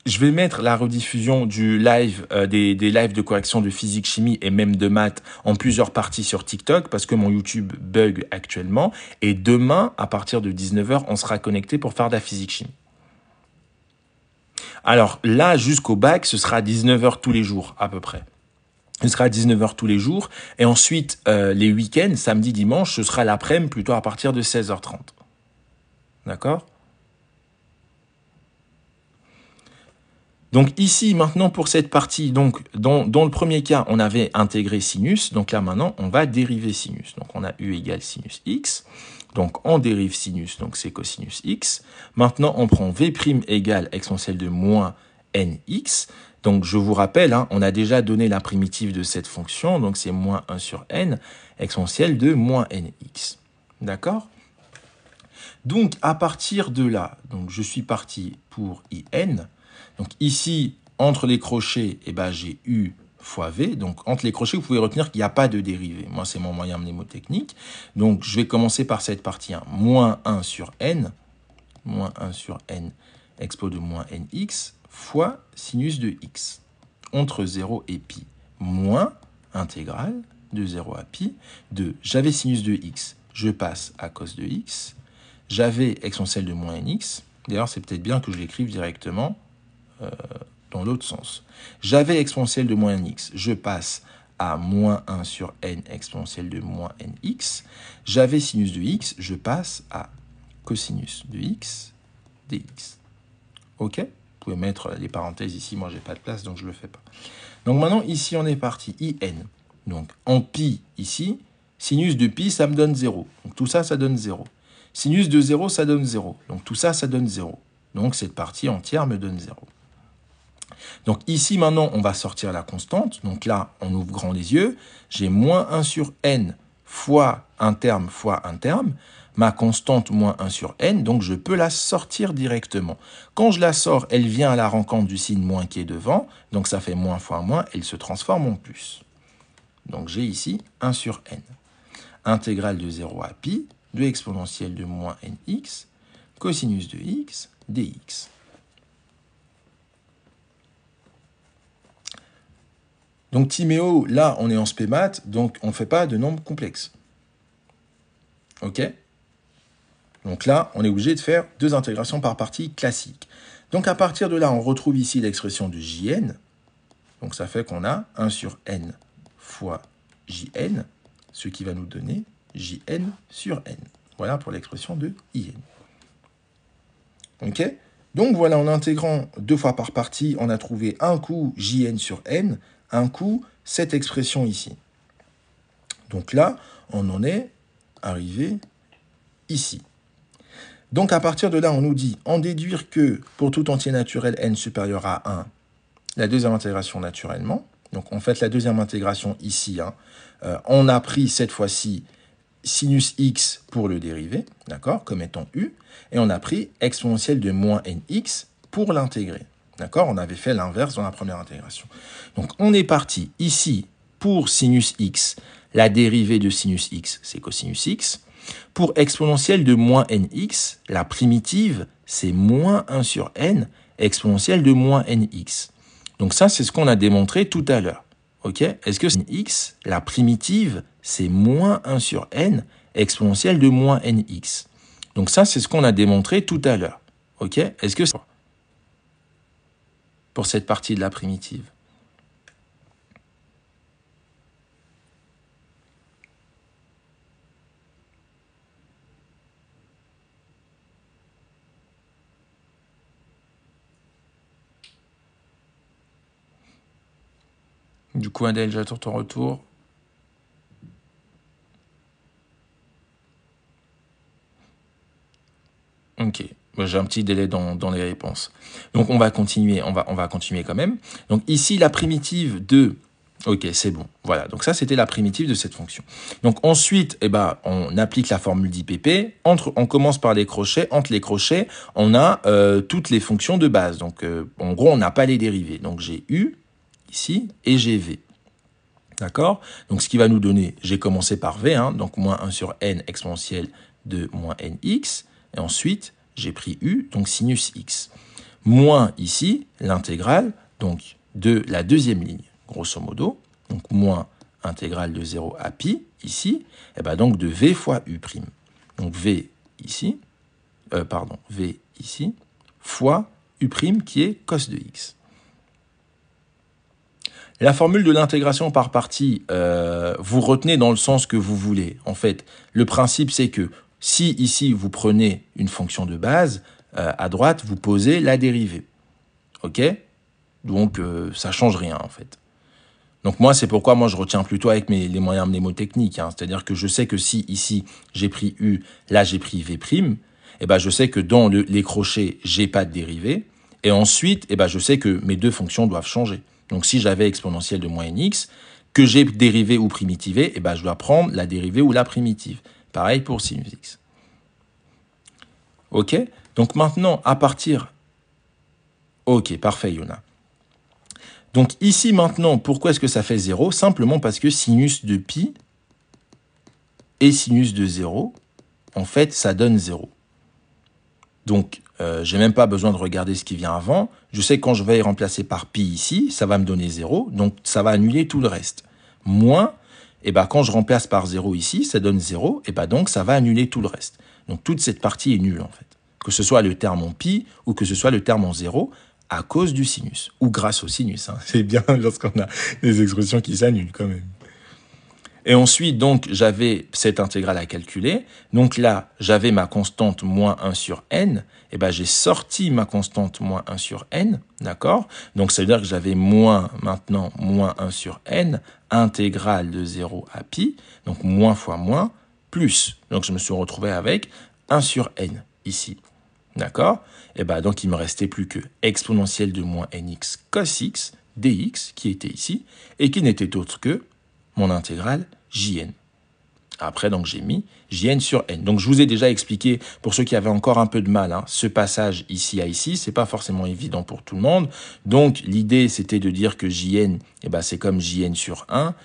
Je vais mettre la rediffusion du live, des lives de correction de physique, chimie et même de maths en plusieurs parties sur TikTok parce que mon YouTube bug actuellement. Et demain, à partir de 19h, on sera connecté pour faire de la physique chimie. Alors là, jusqu'au bac, ce sera à 19h tous les jours à peu près. Ce sera à 19h tous les jours. Et ensuite, les week-ends, samedi, dimanche, ce sera l'après-midi plutôt à partir de 16h30. D'accord ? Donc ici, maintenant, pour cette partie, donc dans le premier cas, on avait intégré sinus. Donc là, maintenant, on va dériver sinus. Donc on a u égale sinus x. Donc on dérive sinus, donc c'est cosinus x. Maintenant, on prend v' égale exponentielle de moins nx. Donc je vous rappelle, hein, on a déjà donné la primitive de cette fonction. Donc c'est moins 1 sur n, exponentielle de moins nx. D'accord ? Donc à partir de là, donc je suis parti pour in. Donc ici, entre les crochets, j'ai u fois v. Donc entre les crochets, vous pouvez retenir qu'il n'y a pas de dérivée. Moi, c'est mon moyen mnémotechnique. Donc je vais commencer par cette partie 1. Moins 1 sur n, expo de moins nx, fois sinus de x. Entre 0 et pi, moins intégrale de 0 à pi de j'avais sinus de x, je passe à cos de x, j'avais exponentielle de moins nx, D'ailleurs, c'est peut-être bien que je l'écrive directement dans l'autre sens. J'avais exponentielle de moins nx, je passe à moins 1 sur n exponentielle de moins nx. J'avais sinus de x, je passe à cosinus de x dx. Ok? Vous pouvez mettre les parenthèses ici, moi j'ai pas de place donc je ne le fais pas. Donc maintenant ici on est parti, in. Donc en pi ici, sinus de pi ça me donne 0. Donc tout ça, ça donne 0. Sinus de 0, ça donne 0. Donc tout ça, ça donne 0. Donc cette partie entière me donne 0. Donc ici maintenant on va sortir la constante. Donc là on ouvre grand les yeux. J'ai moins 1 sur n fois un terme. Ma constante moins 1 sur n, donc je peux la sortir directement. Quand je la sors, elle vient à la rencontre du signe moins qui est devant, donc ça fait moins fois moins, elle se transforme en plus. Donc j'ai ici 1 sur n. Intégrale de 0 à pi, de exponentielle de moins nx, cosinus de x, dx. Donc Timéo, là on est en spé maths, donc on ne fait pas de nombres complexes. Ok ? Donc là, on est obligé de faire 2 intégrations par partie classiques. Donc à partir de là, on retrouve ici l'expression de Jn. Donc ça fait qu'on a 1 sur n fois Jn, ce qui va nous donner Jn sur n. Voilà pour l'expression de In. Ok? Donc voilà, en intégrant 2 fois par partie, on a trouvé un coup Jn sur n, un coup cette expression ici. Donc là, on en est arrivé ici. Donc, à partir de là, on nous dit, en déduire que pour tout entier naturel n supérieur à 1, la deuxième intégration naturellement. Donc, on fait la deuxième intégration ici. On a pris cette fois-ci sinus x pour le dérivé, d'accord, comme étant u, et on a pris exponentielle de moins nx pour l'intégrer. D'accord, on avait fait l'inverse dans la première intégration. Donc, on est parti ici pour sinus x, la dérivée de sinus x, c'est cosinus x. Pour exponentielle de moins nx, la primitive, c'est moins 1 sur n, exponentielle de moins nx. Donc ça, c'est ce qu'on a démontré tout à l'heure. Ok? Est-ce que x, la primitive, c'est moins 1 sur n, exponentielle de moins nx. Donc ça, c'est ce qu'on a démontré tout à l'heure. Ok? Est-ce que c'est pour cette partie de la primitive? Du coup, Adèle, j'attends ton retour. Ok, j'ai un petit délai dans les réponses. Donc, on va continuer quand même. Donc, ici, la primitive de... Ok, c'est bon. Voilà, donc ça, c'était la primitive de cette fonction. Donc, ensuite, on applique la formule d'IPP. On commence par les crochets. Entre les crochets, on a toutes les fonctions de base. Donc, en gros, on n'a pas les dérivés. Donc, j'ai U, ici, et j'ai V. D'accord? Donc, ce qui va nous donner, j'ai commencé par V, donc moins 1 sur n exponentielle de moins nx. Et ensuite, j'ai pris U, donc sinus x. Moins ici, l'intégrale, donc de la deuxième ligne, grosso modo. Donc, moins intégrale de 0 à pi, ici. Et donc de V fois U'. Donc, V ici, V ici, fois U' qui est cos de x. La formule de l'intégration par partie, vous retenez dans le sens que vous voulez. En fait, le principe, c'est que si ici, vous prenez une fonction de base, à droite, vous posez la dérivée. OK? Donc, ça ne change rien, en fait. Donc, moi, c'est pourquoi moi, je retiens plutôt avec les moyens mnémotechniques. C'est-à-dire que je sais que si, ici, j'ai pris U, là, j'ai pris V', je sais que dans les crochets, j'ai pas de dérivée. Et ensuite, je sais que mes deux fonctions doivent changer. Donc, si j'avais exponentielle de moins nx, que j'ai dérivé ou primitivé, je dois prendre la dérivée ou la primitive. Pareil pour sinus x. OK? Donc, maintenant, à partir... OK, parfait, Yona. Donc, ici, maintenant, pourquoi est-ce que ça fait 0? Simplement parce que sinus de pi et sinus de 0, en fait, ça donne 0. Donc, j'ai même pas besoin de regarder ce qui vient avant. Je sais que quand je vais y remplacer par pi ici, ça va me donner 0. Donc, ça va annuler tout le reste. Moins, quand je remplace par 0 ici, ça donne 0. Donc, ça va annuler tout le reste. Donc, toute cette partie est nulle, en fait. que ce soit le terme en pi ou que ce soit le terme en 0, à cause du sinus, ou grâce au sinus. Hein. C'est bien lorsqu'on a des expressions qui s'annulent quand même. Et ensuite, donc, j'avais cette intégrale à calculer. Donc là, j'avais ma constante moins 1 sur n. Et ben, j'ai sorti ma constante moins 1 sur n, d'accord? Donc, ça veut dire que j'avais maintenant, moins 1 sur n, intégrale de 0 à pi, donc moins fois moins, plus. Donc, je me suis retrouvé avec 1 sur n, ici. D'accord? Et ben, donc, il me restait plus que exponentielle de moins nx cos x dx, qui était ici, et qui n'était autre que mon intégrale jn. Après, donc, j'ai mis jn sur n. Donc, je vous ai déjà expliqué, pour ceux qui avaient encore un peu de mal, ce passage ici à ici, c'est pas forcément évident pour tout le monde. Donc, l'idée, c'était de dire que jn, c'est comme jn sur 1.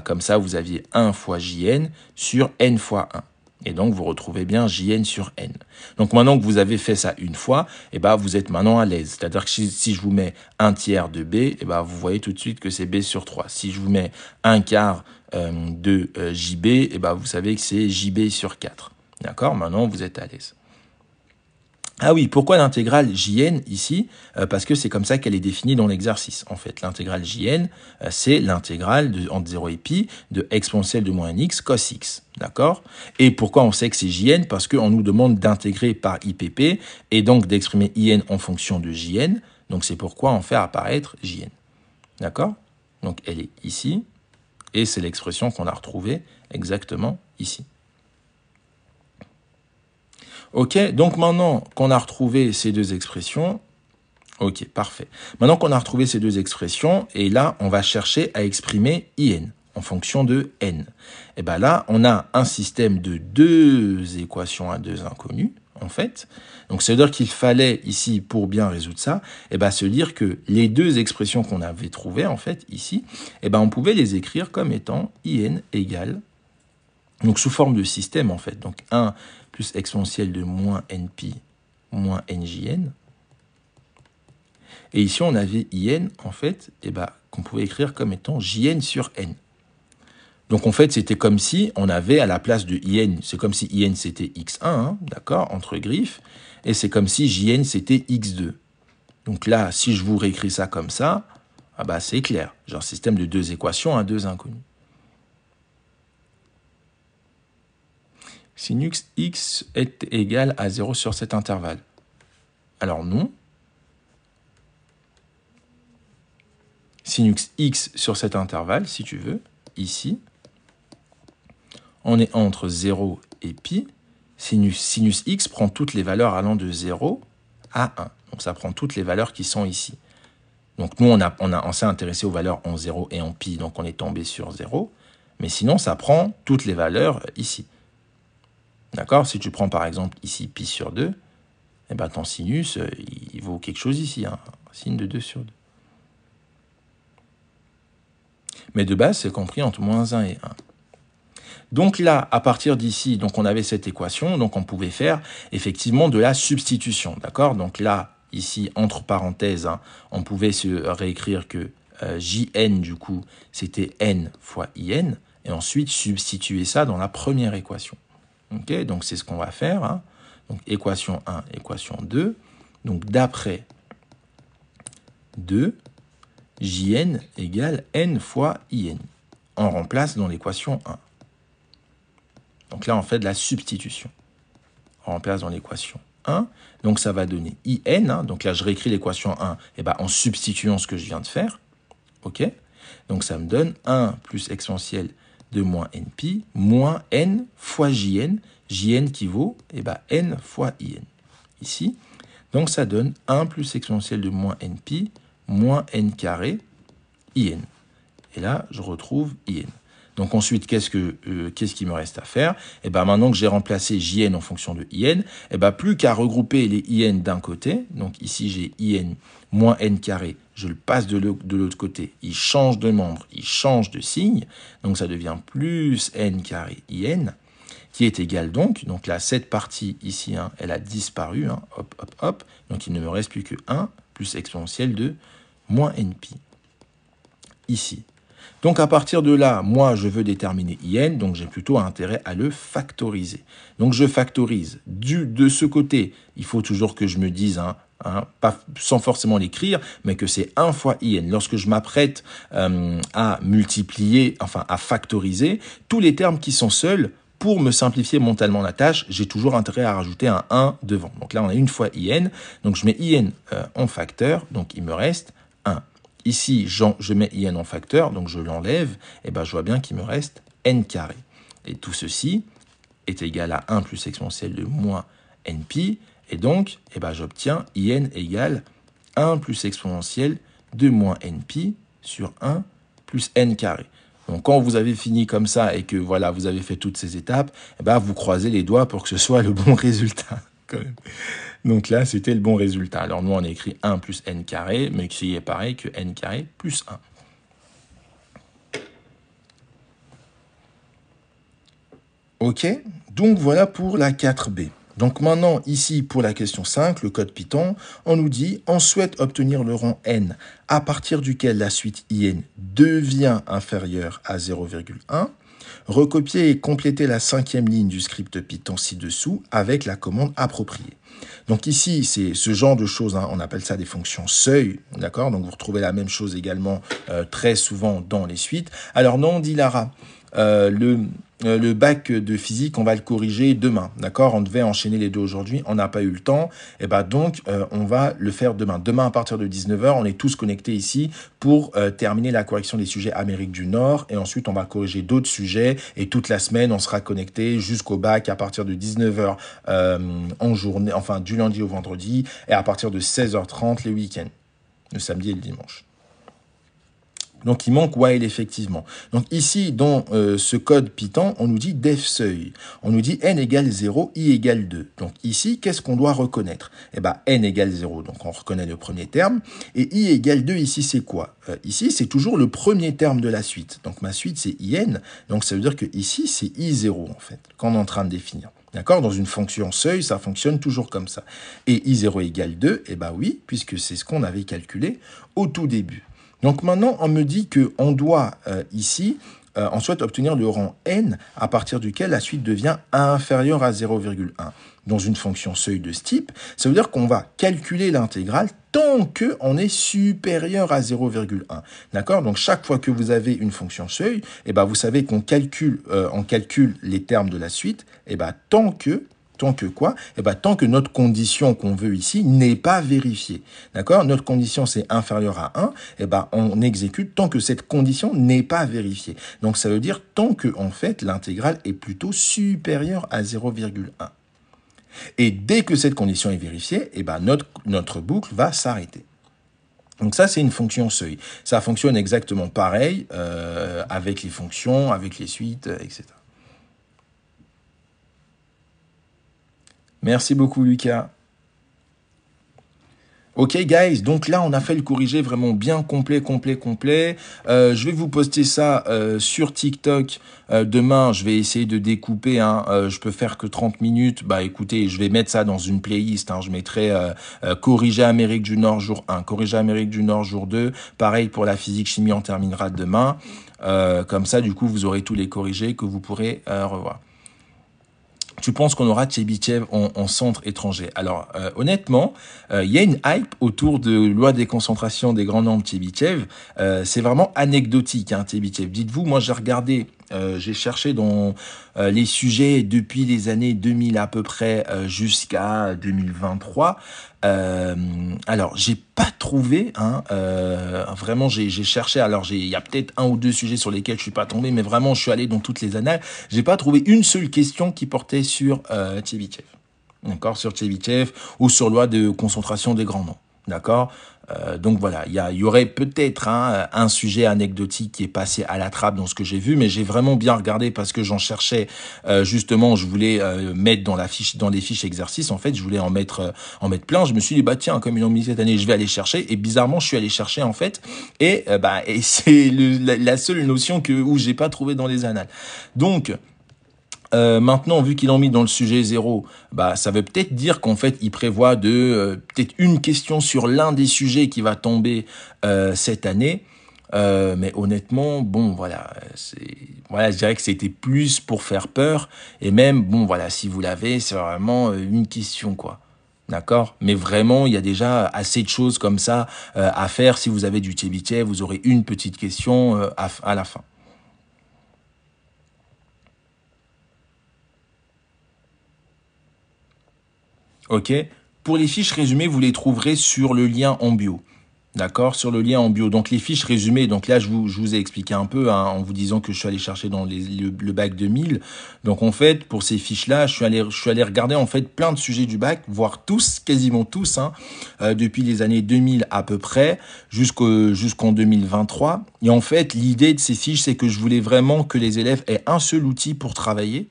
Comme ça, vous aviez 1 fois jn sur n fois 1. Et donc, vous retrouvez bien jn sur n. Donc, maintenant que vous avez fait ça une fois, vous êtes maintenant à l'aise. C'est-à-dire que si je vous mets 1/3 de b, vous voyez tout de suite que c'est b sur 3. Si je vous mets 1/4 de jb, vous savez que c'est jb sur 4. D'accord? Maintenant, vous êtes à l'aise. Ah oui, pourquoi l'intégrale jn ici? Parce que c'est comme ça qu'elle est définie dans l'exercice. En fait, l'intégrale jn, c'est l'intégrale entre 0 et pi de exponentielle de moins nx cos x. D'accord? Et pourquoi on sait que c'est jn? Parce qu'on nous demande d'intégrer par IPP et donc d'exprimer in en fonction de jn. Donc c'est pourquoi on fait apparaître jn. D'accord? Donc elle est ici et c'est l'expression qu'on a retrouvée exactement ici. Ok, donc maintenant qu'on a retrouvé ces deux expressions, ok, parfait. Maintenant qu'on a retrouvé ces deux expressions, et là, on va chercher à exprimer in en fonction de n. Et bien là, on a un système de deux équations à deux inconnues, en fait. Donc, ça veut dire qu'il fallait ici, pour bien résoudre ça, se dire que les deux expressions qu'on avait trouvées, en fait, ici, on pouvait les écrire comme étant in égale, donc sous forme de système, en fait. Donc, 1 plus exponentielle de moins npi moins njn. Et ici, on avait in, en fait, qu'on pouvait écrire comme étant jn sur n. Donc, en fait, c'était comme si on avait à la place de in, c'est comme si in, c'était x1, d'accord, entre griffes, et c'est comme si jn, c'était x2. Donc là, si je vous réécris ça comme ça, c'est clair. J'ai un système de deux équations à deux inconnues. Sinus x est égal à 0 sur cet intervalle. Alors non. Sinus x sur cet intervalle, si tu veux, ici, on est entre 0 et pi. Sinus x prend toutes les valeurs allant de 0 à 1. Donc ça prend toutes les valeurs qui sont ici. Donc nous, on s'est intéressé aux valeurs en 0 et en pi, donc on est tombé sur 0. Mais sinon, ça prend toutes les valeurs ici. D'accord? Si tu prends par exemple ici pi sur 2, ton sinus, il vaut quelque chose ici, un signe de 2 sur 2. Mais de base, c'est compris entre moins 1 et 1. Donc là, à partir d'ici, donc on avait cette équation, donc on pouvait faire effectivement de la substitution. D'accord? Donc là, ici, entre parenthèses, on pouvait se réécrire que jn, du coup, c'était n fois in, et ensuite substituer ça dans la première équation. Okay, donc c'est ce qu'on va faire. Donc équation 1, équation 2. Donc d'après 2, jn égale n fois in. On remplace dans l'équation 1. Donc là, on fait de la substitution. On remplace dans l'équation 1. Donc ça va donner in. Donc là, je réécris l'équation 1 en substituant ce que je viens de faire. Ok. Donc ça me donne 1 plus exponentielle de moins npi moins n fois jn. Jn qui vaut n fois in. Ici. Donc ça donne 1 plus exponentielle de moins npi moins n carré in. Et là, je retrouve in. Donc ensuite, qu'est-ce qu'il me reste à faire? Maintenant que j'ai remplacé jn en fonction de in, plus qu'à regrouper les in d'un côté. Donc ici, j'ai in moins n carré. Je le passe de l'autre côté. Il change de membre, il change de signe. Donc ça devient plus n carré in, qui est égal donc là, cette partie ici, elle a disparu. Hop, hop, hop. Donc il ne me reste plus que 1 plus exponentielle de moins npi. Ici. Donc à partir de là, moi je veux déterminer IN, donc j'ai plutôt intérêt à le factoriser. Donc je factorise. De ce côté, il faut toujours que je me dise, pas sans forcément l'écrire, mais que c'est 1 fois IN. Lorsque je m'apprête à multiplier, enfin à factoriser, tous les termes qui sont seuls, pour me simplifier mentalement la tâche, j'ai toujours intérêt à rajouter un 1 devant. Donc là, on a 1 fois IN. Donc je mets IN en facteur, donc il me reste 1. Ici, je mets IN en facteur, donc je l'enlève, et ben je vois bien qu'il me reste N carré. Et tout ceci est égal à 1 plus exponentielle de moins NP, et donc eh ben, j'obtiens IN égale 1 plus exponentielle de moins NP sur 1 plus N carré. Donc quand vous avez fini comme ça et que voilà, vous avez fait toutes ces étapes, eh ben, vous croisez les doigts pour que ce soit le bon résultat. Quand même. Donc là, c'était le bon résultat. Alors nous, on a écrit 1 plus n carré, mais qui est pareil que n carré plus 1. OK, donc voilà pour la 4b. Donc maintenant, ici, pour la question 5, le code Python, on nous dit, on souhaite obtenir le rang n à partir duquel la suite IN devient inférieure à 0,1. Recopier et compléter la 5e ligne du script Python ci-dessous avec la commande appropriée. Donc ici, c'est ce genre de choses, on appelle ça des fonctions seuil, d'accord? Donc vous retrouvez la même chose également très souvent dans les suites. Alors non, dit Lara, le bac de physique, on va le corriger demain, d'accord? On devait enchaîner les deux aujourd'hui, on n'a pas eu le temps, et ben donc on va le faire demain. Demain à partir de 19h, on est tous connectés ici pour terminer la correction des sujets Amérique du Nord, et ensuite on va corriger d'autres sujets, et toute la semaine on sera connecté jusqu'au bac à partir de 19h en journée, enfin du lundi au vendredi, et à partir de 16h30 les week-ends, le samedi et le dimanche. Donc, il manque while, effectivement. Donc, ici, dans ce code Python, on nous dit def seuil. On nous dit n égale 0, i égale 2. Donc, ici, qu'est-ce qu'on doit reconnaître? Eh bien, n égale 0, donc on reconnaît le premier terme. Et i égale 2, ici, c'est quoi? Ici, c'est toujours le premier terme de la suite. Donc, ma suite, c'est in. Donc, ça veut dire que ici, c'est i0, en fait, quand on est en train de définir. D'accord? Dans une fonction seuil, ça fonctionne toujours comme ça. Et i0 égale 2, eh bien oui, puisque c'est ce qu'on avait calculé au tout début. Donc maintenant, on me dit qu'on doit ici, on souhaite obtenir le rang n à partir duquel la suite devient inférieure à 0,1. Dans une fonction seuil de ce type, ça veut dire qu'on va calculer l'intégrale tant qu'on est supérieur à 0,1. D'accord? Donc chaque fois que vous avez une fonction seuil, eh ben, vous savez qu'on calcule, on calcule les termes de la suite, eh ben, tant que quoi? Eh ben, tant que notre condition qu'on veut ici n'est pas vérifiée. D'accord? Notre condition, c'est inférieur à 1. Eh ben, on exécute tant que cette condition n'est pas vérifiée. Donc, ça veut dire tant que, en fait, l'intégrale est plutôt supérieure à 0,1. Et dès que cette condition est vérifiée, eh ben, notre boucle va s'arrêter. Donc ça, c'est une fonction seuil. Ça fonctionne exactement pareil avec les fonctions, avec les suites, etc. Merci beaucoup, Lucas. Ok, guys, donc là, on a fait le corrigé vraiment bien complet. Je vais vous poster ça sur TikTok. Demain, je vais essayer de découper. Je peux faire que 30 minutes. Bah, écoutez, je vais mettre ça dans une playlist. Je mettrai corrigé Amérique du Nord jour 1, corrigé Amérique du Nord jour 2. Pareil pour la physique-chimie, on terminera demain. Comme ça, du coup, vous aurez tous les corrigés que vous pourrez revoir. Tu penses qu'on aura Tchebychev en centre étranger? Alors, honnêtement, il y a une hype autour de loi des concentrations des grands nombres Tchebychev. C'est vraiment anecdotique, Tchebychev. Dites-vous, moi, j'ai regardé, j'ai cherché dans les sujets depuis les années 2000 à peu près jusqu'à 2023. Alors, j'ai pas trouvé, vraiment, j'ai cherché. Alors, il y a peut-être 1 ou 2 sujets sur lesquels je suis pas tombé, mais vraiment, je suis allé dans toutes les annales. J'ai pas trouvé une seule question qui portait sur Tchebychev. D'accord, sur Tchebychev ou sur loi de concentration des grands noms. D'accord. Donc voilà, il y aurait peut-être un sujet anecdotique qui est passé à la trappe dans ce que j'ai vu, mais j'ai vraiment bien regardé parce que j'en cherchais justement, je voulais mettre dans les fiches exercices, en fait, je voulais en mettre plein. Je me suis dit bah tiens, comme ils l'ont mis cette année, je vais aller chercher. Et bizarrement, je suis allé chercher en fait, et c'est la seule notion où j'ai pas trouvé dans les annales. Donc maintenant, vu qu'ils l'ont mis dans le sujet 0, ça veut peut-être dire qu'en fait, il prévoit peut-être une question sur l'un des sujets qui va tomber cette année. Mais honnêtement, bon, voilà, voilà, je dirais que c'était plus pour faire peur. Et même, bon, voilà, si vous l'avez, c'est vraiment une question, quoi. D'accord? Mais vraiment, il y a déjà assez de choses comme ça à faire. Si vous avez du TBT, vous aurez une petite question à la fin. OK? Pour les fiches résumées, vous les trouverez sur le lien en bio. D'accord, sur le lien en bio. Donc les fiches résumées, donc là je vous ai expliqué un peu hein, en vous disant que je suis allé chercher dans le bac 2000. Donc en fait, pour ces fiches-là, je suis allé regarder en fait plein de sujets du bac, voire tous, quasiment tous, hein, depuis les années 2000 à peu près, jusqu'en 2023. Et en fait, l'idée de ces fiches, c'est que je voulais vraiment que les élèves aient un seul outil pour travailler.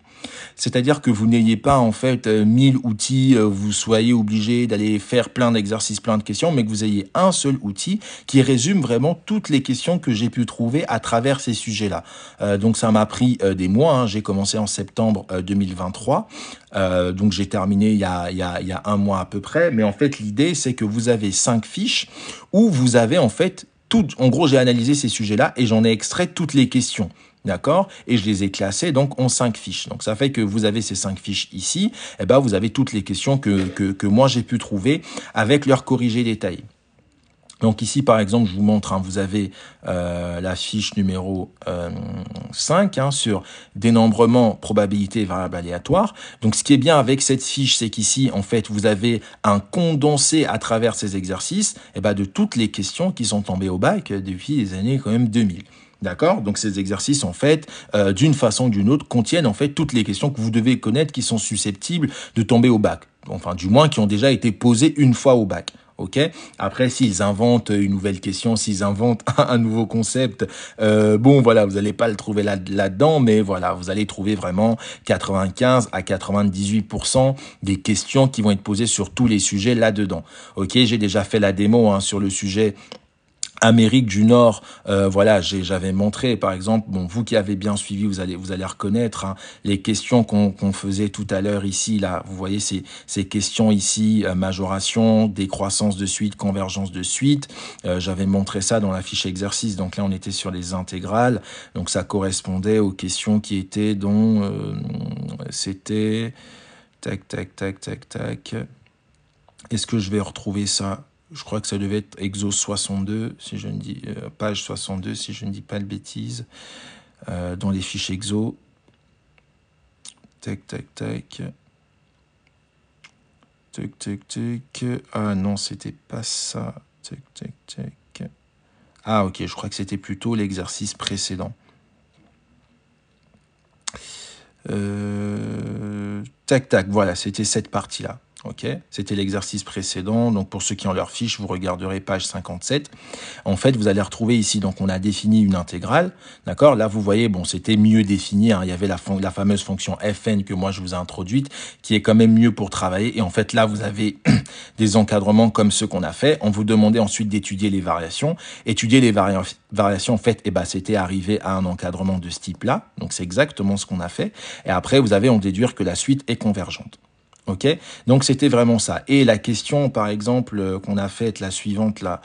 C'est-à-dire que vous n'ayez pas en fait 1000 outils, vous soyez obligé d'aller faire plein d'exercices, plein de questions, mais que vous ayez un seul outil qui résume vraiment toutes les questions que j'ai pu trouver à travers ces sujets-là. Donc ça m'a pris des mois, hein. J'ai commencé en septembre 2023, donc j'ai terminé il y a un mois à peu près, mais en fait l'idée c'est que vous avez 5 fiches où vous avez en fait en gros j'ai analysé ces sujets-là et j'en ai extrait toutes les questions. D'accord? Et je les ai classés donc en 5 fiches. Donc ça fait que vous avez ces 5 fiches ici, et ben vous avez toutes les questions que moi j'ai pu trouver avec leur corrigé détaillé. Donc ici, par exemple, je vous montre, hein, vous avez la fiche numéro 5 hein, sur dénombrement, probabilité, variable aléatoire. Donc ce qui est bien avec cette fiche, c'est qu'ici, en fait, vous avez un condensé à travers ces exercices et ben, de toutes les questions qui sont tombées au bac depuis les années quand même 2000. D'accord? Donc ces exercices, en fait, d'une façon ou d'une autre, contiennent en fait toutes les questions que vous devez connaître qui sont susceptibles de tomber au bac. Enfin, du moins, qui ont déjà été posées une fois au bac. OK? Après, s'ils inventent une nouvelle question, s'ils inventent un nouveau concept, bon, voilà, vous n'allez pas le trouver là-dedans, mais voilà, vous allez trouver vraiment 95 à 98% des questions qui vont être posées sur tous les sujets là-dedans. OK? J'ai déjà fait la démo hein, sur le sujet Amérique du Nord, voilà, j'avais montré, par exemple, bon, vous qui avez bien suivi, vous allez reconnaître hein, les questions qu'on faisait tout à l'heure ici, là, vous voyez ces questions ici, majoration, décroissance de suite, convergence de suite, j'avais montré ça dans la fiche exercice, donc là on était sur les intégrales, donc ça correspondait aux questions qui étaient dont c'était, tac, tac, tac, tac, tac, est-ce que je vais retrouver ça? Je crois que ça devait être Exo 62, si je ne dis page 62, si je ne dis pas de bêtises, dans les fiches Exo. Tac, tac, tac. Tac, tac, tac. Ah non, c'était pas ça. Tac, tac, tac. Ah ok, je crois que c'était plutôt l'exercice précédent. Tac, tac, voilà, c'était cette partie-là. Ok, c'était l'exercice précédent. Donc pour ceux qui ont leur fiche, vous regarderez page 57. En fait, vous allez retrouver ici, donc on a défini une intégrale. D'accord? Là, vous voyez, bon, c'était mieux défini. Hein. Il y avait la fameuse fonction fn que moi je vous ai introduite, qui est quand même mieux pour travailler. Et en fait, là, vous avez des encadrements comme ceux qu'on a fait. On vous demandait ensuite d'étudier les variations. Étudier les variations, en fait, eh ben, c'était arriver à un encadrement de ce type-là. Donc c'est exactement ce qu'on a fait. Et après, vous avez en déduire que la suite est convergente. Ok, donc c'était vraiment ça. Et la question, par exemple, qu'on a faite, la suivante là,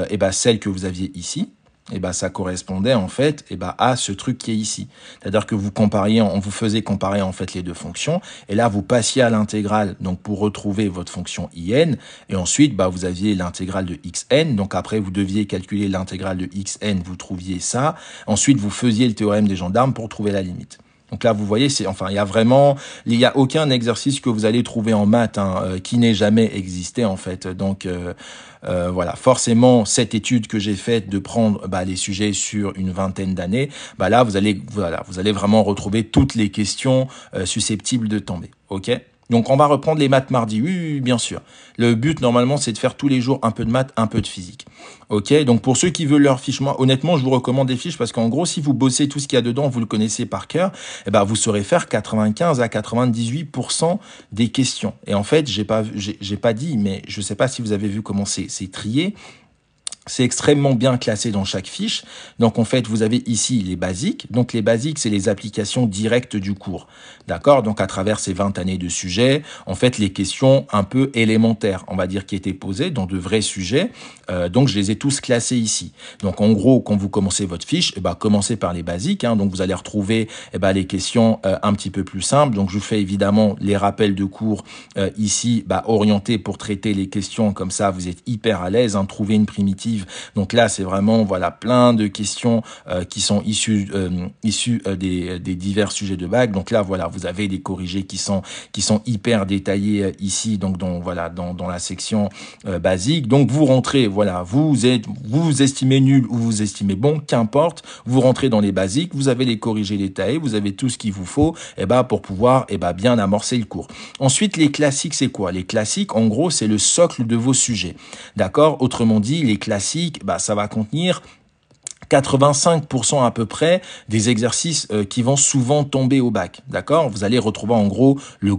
et ben celle que vous aviez ici, et ben ça correspondait en fait, et ben à ce truc qui est ici. C'est-à-dire que vous compariez, on vous faisait comparer en fait les deux fonctions, et là vous passiez à l'intégrale, donc pour retrouver votre fonction in, et ensuite bah vous aviez l'intégrale de xn, donc après vous deviez calculer l'intégrale de xn, vous trouviez ça. Ensuite vous faisiez le théorème des gendarmes pour trouver la limite. Donc là, vous voyez, enfin, il y a aucun exercice que vous allez trouver en maths hein, qui n'ait jamais existé en fait. Donc voilà, forcément, cette étude que j'ai faite de prendre les sujets sur une vingtaine d'années, là, vous allez vraiment retrouver toutes les questions susceptibles de tomber. Ok ? Donc on va reprendre les maths mardi, oui, bien sûr. Le but normalement c'est de faire tous les jours un peu de maths, un peu de physique. Ok, donc pour ceux qui veulent leur fiche, moi honnêtement je vous recommande des fiches parce qu'en gros si vous bossez tout ce qu'il y a dedans, vous le connaissez par cœur, et vous saurez faire 95 à 98% des questions. Et en fait j'ai pas dit, mais je sais pas si vous avez vu comment c'est trié. C'est extrêmement bien classé dans chaque fiche. Donc, en fait, vous avez ici les basiques. Donc, les basiques, c'est les applications directes du cours. D'accord? Donc, à travers ces 20 années de sujets, en fait, les questions un peu élémentaires, on va dire, qui étaient posées dans de vrais sujets. Donc, je les ai tous classés ici. Donc, en gros, quand vous commencez votre fiche, commencez par les basiques. Donc, vous allez retrouver les questions un petit peu plus simples. Donc, je vous fais évidemment les rappels de cours ici, orientés pour traiter les questions. Comme ça, vous êtes hyper à l'aise. Trouver une primitive. Donc là, c'est vraiment voilà plein de questions qui sont issues des divers sujets de bac. Donc là, voilà, vous avez des corrigés qui sont hyper détaillés ici. Donc dans la section basique. Donc vous rentrez, voilà, vous estimez nul ou vous estimez bon, qu'importe. Vous rentrez dans les basiques, vous avez les corrigés détaillés, vous avez tout ce qu'il vous faut pour pouvoir bien amorcer le cours. Ensuite, les classiques, c'est quoi? Les classiques, en gros, c'est le socle de vos sujets. D'accord? Autrement dit, les classiques, ça va contenir 85% à peu près des exercices qui vont souvent tomber au bac. D'accord? Vous allez retrouver en gros le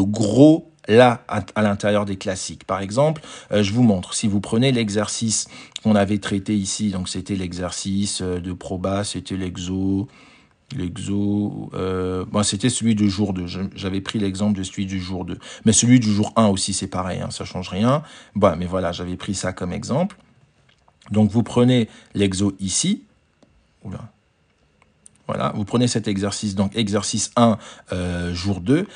gros là à l'intérieur des classiques. Par exemple, je vous montre. Si vous prenez l'exercice qu'on avait traité ici, donc c'était l'exercice de proba, c'était l'exo, c'était celui du jour 2. J'avais pris l'exemple de celui du jour 2. Mais celui du jour 1 aussi, c'est pareil, ça change rien. Mais voilà, j'avais pris ça comme exemple. Donc, vous prenez l'exo ici. Oula. Voilà, vous prenez cet exercice, donc exercice 1, jour 2.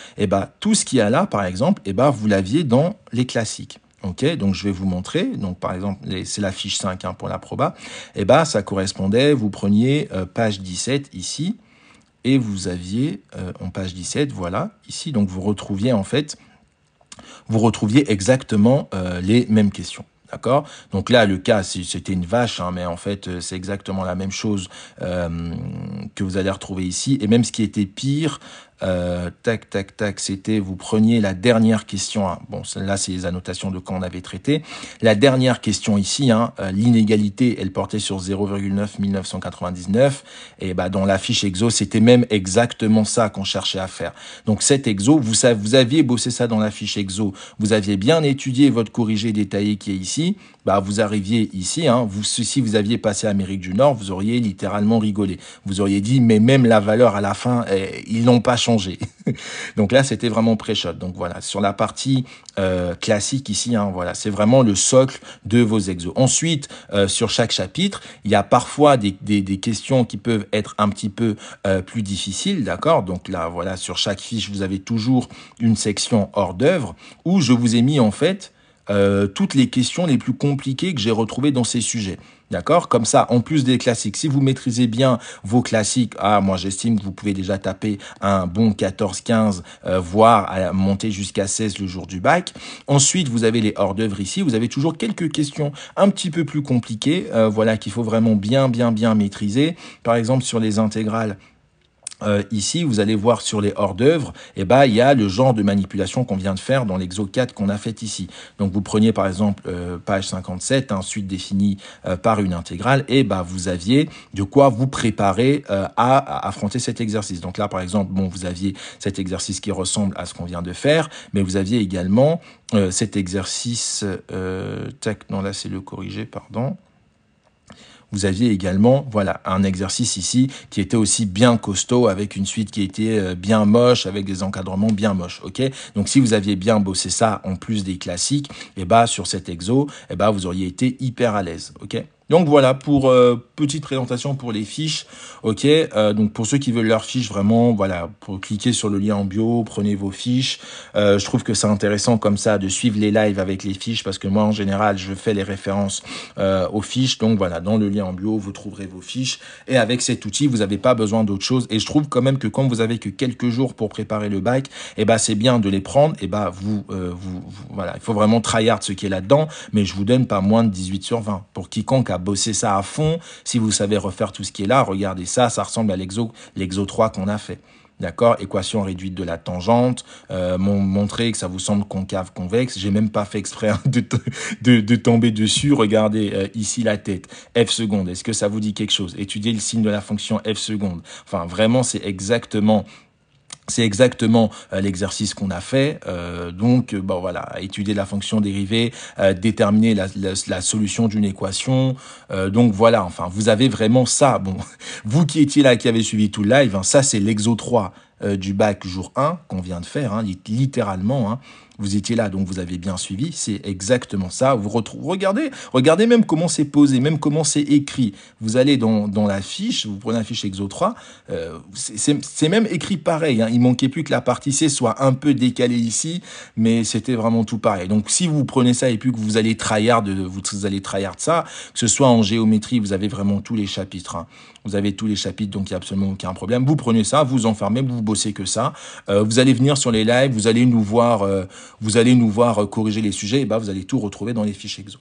Tout ce qu'il y a là, par exemple, vous l'aviez dans les classiques. Ok, donc je vais vous montrer. Donc, par exemple, c'est la fiche 5 pour la proba. Ça correspondait, vous preniez page 17 ici. Et vous aviez, en page 17, voilà, ici, donc vous retrouviez exactement les mêmes questions. D'accord? Donc là, le cas, c'était une vache, mais en fait, c'est exactement la même chose que vous allez retrouver ici. Et même ce qui était pire, c'était, vous preniez la dernière question. Bon, là, c'est les annotations de quand on avait traité. La dernière question ici, l'inégalité, elle portait sur 0,9 1999. Et dans la fiche exo, c'était même exactement ça qu'on cherchait à faire. Donc cet exo, vous aviez bossé ça dans la fiche exo. Vous aviez bien étudié votre corrigé détaillé qui est ici. Vous arriviez ici, si vous aviez passé Amérique du Nord, vous auriez littéralement rigolé. Vous auriez dit, mais même la valeur à la fin, ils n'ont pas changé. Donc là, c'était vraiment pré-shot. Donc voilà, sur la partie classique ici, voilà, c'est vraiment le socle de vos exos. Ensuite, sur chaque chapitre, il y a parfois des questions qui peuvent être un petit peu plus difficiles, d'accord? Donc là, voilà, sur chaque fiche, vous avez toujours une section hors d'œuvre où je vous ai mis en fait toutes les questions les plus compliquées que j'ai retrouvées dans ces sujets. D'accord? Comme ça, en plus des classiques, si vous maîtrisez bien vos classiques, moi j'estime que vous pouvez déjà taper un bon 14-15, voire monter jusqu'à 16 le jour du bac. Ensuite, vous avez les hors d'œuvre ici. Vous avez toujours quelques questions un petit peu plus compliquées, voilà, qu'il faut vraiment bien maîtriser. Par exemple, sur les intégrales, ici, vous allez voir sur les hors d'œuvre, il y a le genre de manipulation qu'on vient de faire dans l'exo 4 qu'on a fait ici. Donc, vous preniez par exemple page 57, ensuite définie par une intégrale, et vous aviez de quoi vous préparer à affronter cet exercice. Donc là, par exemple, vous aviez cet exercice qui ressemble à ce qu'on vient de faire, mais vous aviez également cet exercice, non là c'est le corrigé, pardon. Vous aviez également, voilà, un exercice ici qui était aussi bien costaud avec une suite qui était bien moche, avec des encadrements bien moches, ok? Donc, si vous aviez bien bossé ça en plus des classiques, sur cet exo, vous auriez été hyper à l'aise, ok? Donc voilà pour petite présentation pour les fiches, ok. Donc pour ceux qui veulent leurs fiches, vraiment, voilà, pour cliquer sur le lien en bio, prenez vos fiches. Je trouve que c'est intéressant comme ça de suivre les lives avec les fiches parce que moi en général je fais les références aux fiches. Donc voilà, dans le lien en bio, vous trouverez vos fiches et avec cet outil, vous n'avez pas besoin d'autre chose. Et je trouve quand même que quand vous avez que quelques jours pour préparer le bac, c'est bien de les prendre. Voilà, il faut vraiment tryhard ce qui est là-dedans, mais je vous donne pas moins de 18 sur 20 pour quiconque a bossé ça à fond. Si vous savez refaire tout ce qui est là, regardez ça, ça ressemble à l'exo 3 qu'on a fait. D'accord? Équation réduite de la tangente, montrer que ça vous semble concave, convexe. J'ai même pas fait exprès de tomber dessus. Regardez ici la tête. F seconde, est-ce que ça vous dit quelque chose? Étudiez le signe de la fonction F seconde. Enfin, vraiment, c'est exactement C'est exactement l'exercice qu'on a fait. Donc, bon voilà, étudier la fonction dérivée, déterminer la solution d'une équation. Donc voilà, enfin, vous avez vraiment ça. Bon, vous qui étiez là, qui avez suivi tout le live, hein, ça c'est l'exo 3 du bac jour 1 qu'on vient de faire, hein, littéralement. Hein. Vous étiez là, donc vous avez bien suivi. C'est exactement ça. Vous regardez même comment c'est posé, même comment c'est écrit. Vous allez dans la fiche, vous prenez la fiche exo 3, c'est même écrit pareil. Hein. Il manquait plus que la partie C soit un peu décalée ici, mais c'était vraiment tout pareil. Donc si vous prenez ça et puis que vous allez tryhard ça, que ce soit en géométrie, vous avez vraiment tous les chapitres. Hein. Vous avez tous les chapitres, donc il n'y a absolument aucun problème. Vous prenez ça, vous enfermez, vous bossez que ça. Vous allez venir sur les lives, vous allez nous voir corriger les sujets, et bah, vous allez tout retrouver dans les fiches exo.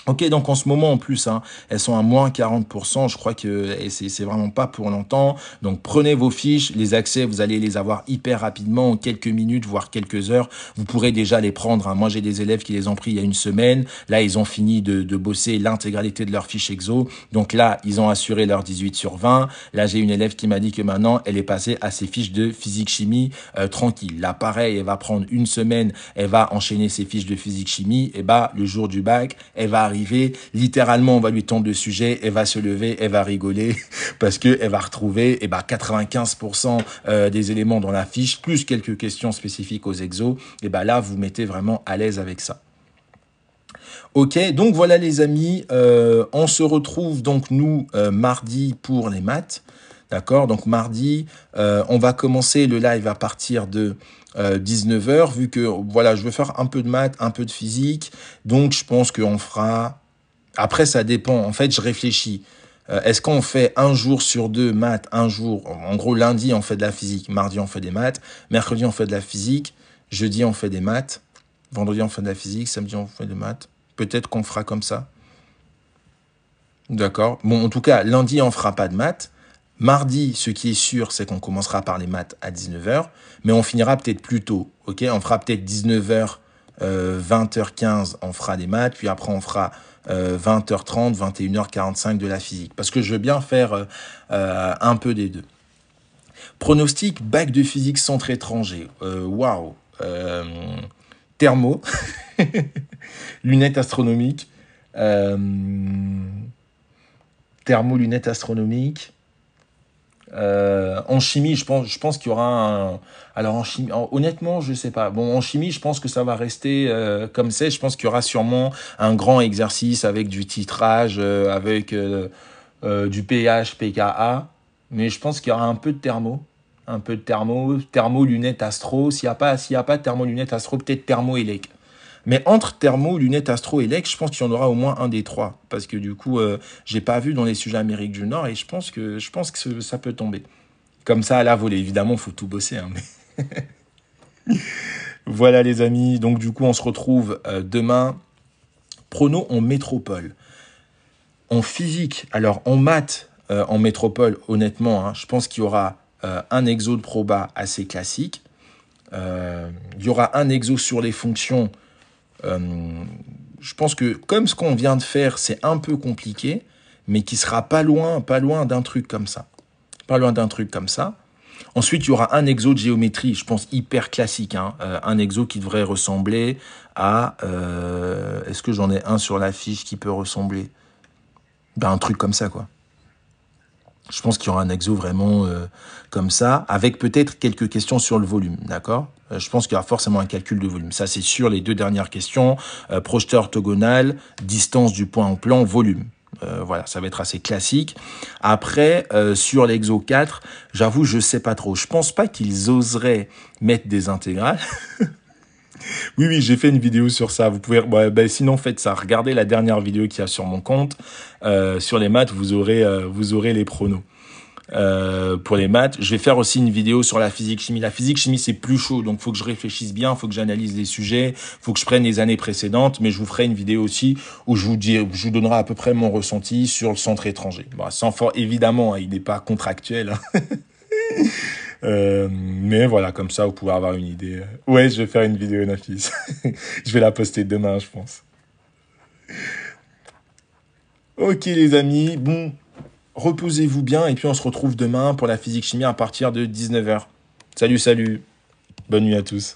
Ok, donc en ce moment en plus, hein, elles sont à moins 40%, je crois que c'est vraiment pas pour longtemps. Donc prenez vos fiches, les accès, vous allez les avoir hyper rapidement, en quelques minutes, voire quelques heures. Vous pourrez déjà les prendre. Hein. Moi, j'ai des élèves qui les ont pris il y a une semaine. Là, ils ont fini de bosser l'intégralité de leurs fiches exo. Donc là, ils ont assuré leur 18/20. Là, j'ai une élève qui m'a dit que maintenant, elle est passée à ses fiches de physique-chimie tranquille. Là, pareil, elle va prendre une semaine, elle va enchaîner ses fiches de physique-chimie. Et bah, le jour du bac, elle va arriver, littéralement on va lui tendre le sujet, elle va se lever, elle va rigoler parce que elle va retrouver 95% des éléments dans la fiche plus quelques questions spécifiques aux exos. Et bah là vous mettez vraiment à l'aise avec ça. Ok, donc voilà les amis, on se retrouve donc nous mardi pour les maths. D'accord, donc mardi, on va commencer le live à partir de 19h, vu que voilà, je veux faire un peu de maths, un peu de physique, donc je pense qu'on fera... Après, ça dépend, en fait, je réfléchis. Est-ce qu'on fait un jour sur deux maths, un jour, en gros lundi on fait de la physique, mardi on fait des maths, mercredi on fait de la physique, jeudi on fait des maths, vendredi on fait de la physique, samedi on fait des maths, peut-être qu'on fera comme ça. D'accord, bon en tout cas, lundi on fera pas de maths. Mardi, ce qui est sûr, c'est qu'on commencera par les maths à 19h, mais on finira peut-être plus tôt, ok? On fera peut-être 19h, 20h15, on fera des maths, puis après on fera 20h30, 21h45 de la physique, parce que je veux bien faire un peu des deux. Pronostic, bac de physique centre étranger, waouh! Thermo, lunettes astronomiques, thermo, lunettes astronomiques. En chimie, je pense qu'il y aura un... Alors en chimie, honnêtement, je sais pas. Bon, en chimie, je pense que ça va rester comme c'est. Je pense qu'il y aura sûrement un grand exercice avec du titrage, avec du pH, pKa. Mais je pense qu'il y aura un peu de thermo. Un peu de thermo, lunettes astro. S'il y a pas de thermo, lunettes astro, peut-être thermo élec. Mais entre thermo, lunettes astro et LEC, je pense qu'il y en aura au moins un des trois. Parce que du coup, j'ai pas vu dans les sujets Amérique du Nord et je pense que ça peut tomber. Comme ça, à la volée. Évidemment, il faut tout bosser. Hein, mais... Voilà les amis. Donc du coup, on se retrouve demain. Prono en métropole. En physique, alors en maths, en métropole, honnêtement, hein, je pense qu'il y aura un exo de proba assez classique. Il y aura un exo sur les fonctions. Je pense que comme ce qu'on vient de faire, c'est un peu compliqué, mais qui sera pas loin d'un truc comme ça. Pas loin d'un truc comme ça. Ensuite, il y aura un exo de géométrie, je pense hyper classique. Hein, un exo qui devrait ressembler à... Est-ce que j'en ai un sur la fiche qui peut ressembler? Ben, un truc comme ça, quoi. Je pense qu'il y aura un exo vraiment comme ça, avec peut-être quelques questions sur le volume, d'accord? Je pense qu'il y aura forcément un calcul de volume. Ça, c'est sur les deux dernières questions. Projeteur orthogonal, distance du point en plan, volume. Voilà, ça va être assez classique. Après, sur l'exo 4, j'avoue, je sais pas trop. Je pense pas qu'ils oseraient mettre des intégrales. Oui, j'ai fait une vidéo sur ça. Vous pouvez, sinon faites ça. Regardez la dernière vidéo qu'il y a sur mon compte. Sur les maths, vous aurez les pronos. Pour les maths, je vais faire aussi une vidéo sur la physique-chimie. La physique-chimie, c'est plus chaud, donc faut que je réfléchisse bien, faut que j'analyse les sujets, faut que je prenne les années précédentes, mais je vous ferai une vidéo aussi où je vous donnerai à peu près mon ressenti sur le centre étranger. Bon, évidemment, hein, il n'est pas contractuel. Hein. Mais voilà, comme ça, vous pouvez avoir une idée. Ouais, je vais faire une vidéo, Nafis. Je vais la poster demain, je pense. Ok, les amis. Bon, reposez-vous bien et puis on se retrouve demain pour la physique-chimie à partir de 19h. Salut, salut. Bonne nuit à tous.